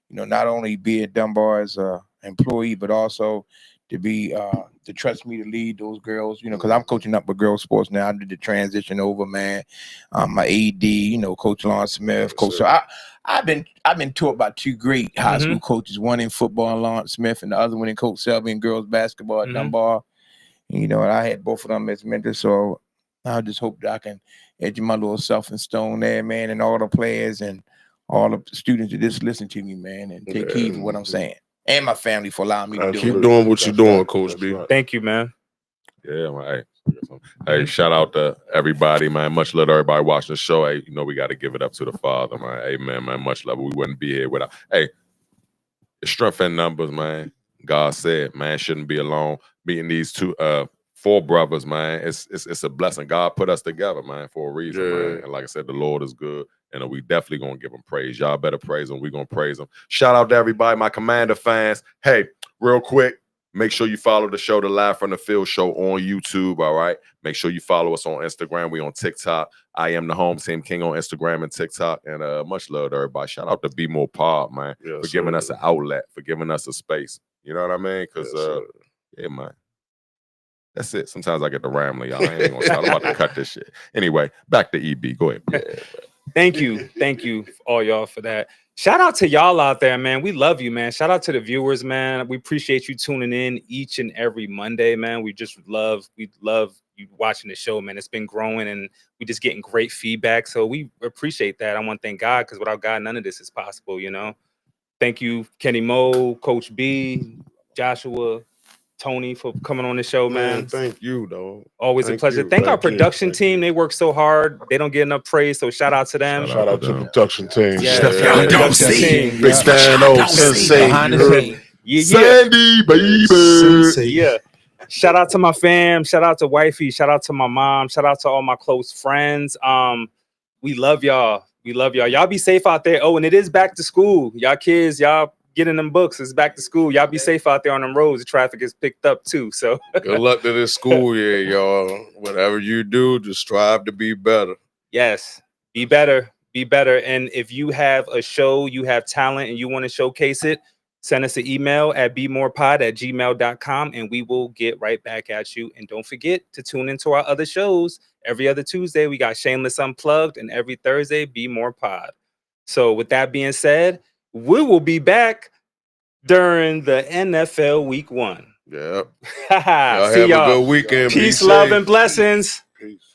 not only be at Dunbar as a employee, but also to be to trust me to lead those girls, because I'm coaching up with girls sports now. I did the transition over, man. My AD, Coach Lawrence Smith, Coach. So I've been taught by two great high school coaches, one in football, Lawrence Smith, and the other one in Coach Selby in girls basketball at Dunbar. And I had both of them as mentors. So I just hope that I can edge my little self in stone there, man, and all the players and all the students that just listen to me, man, and take heed of what I'm saying. And my family for allowing me to do it. Keep doing what you're doing, Coach B. Thank you, man. Yeah, man. Hey, shout out to everybody, man. Much love to everybody watching the show. Hey, we got to give it up to the Father, man. Amen, man. Much love. We wouldn't be here without. Hey, it's strength in numbers, man. God said, man, shouldn't be alone. Meeting these four brothers, man. It's a blessing. God put us together, man, for a reason, man. And like I said, the Lord is good. And we definitely gonna give him praise. Y'all better praise him. We're gonna praise him. Shout out to everybody, my Commander fans. Hey, real quick, make sure you follow the show, the Live from the Field show on YouTube. All right. Make sure you follow us on Instagram. We on TikTok. I am the Home Team King on Instagram and TikTok. And much love to everybody. Shout out to Bmorepod, man, for giving us an outlet, for giving us a space. You know what I mean? Because yeah, man. That's it. Sometimes I get the rambling, y'all. I ain't gonna start. I'm about to cut this shit. Anyway, back to EB. Go ahead. Yeah, Thank you all y'all for that. Shout out to y'all out there, man. We love you, man. Shout out to the viewers, man. We appreciate you tuning in each and every Monday, man. We love you watching the show, man. It's been growing and we just getting great feedback. So we appreciate that. I want to thank God, because without God, none of this is possible, Thank you, Kenny Moe, Coach B, Joshua, Tony, for coming on the show, man. Thank you, though. Always a pleasure. Thank our production team. They work so hard. They don't get enough praise, so shout out to them. Shout out to the production team. Y'all don't see. Big Dano, Sensei. Sandy, baby. Yeah. Shout out to my fam. Shout out to wifey. Shout out to my mom. Shout out to all my close friends. We love y'all. We love y'all. Y'all be safe out there. Oh, and it is back to school. Y'all kids, y'all getting them books. It's back to school. Y'all be safe out there on them roads. The traffic is picked up too. So good luck to this school year, y'all. Whatever you do, just strive to be better. Yes, be better. Be better. And if you have a show, you have talent, and you want to showcase it, send us an email at bmorepod@gmail.com, and we will get right back at you. And don't forget to tune into our other shows. Every other Tuesday, we got Shameless Unplugged, and every Thursday, Bmorepod. So with that being said, we will be back during the NFL Week 1. Yep. See y'all have a good weekend. Peace, love, and blessings. Peace.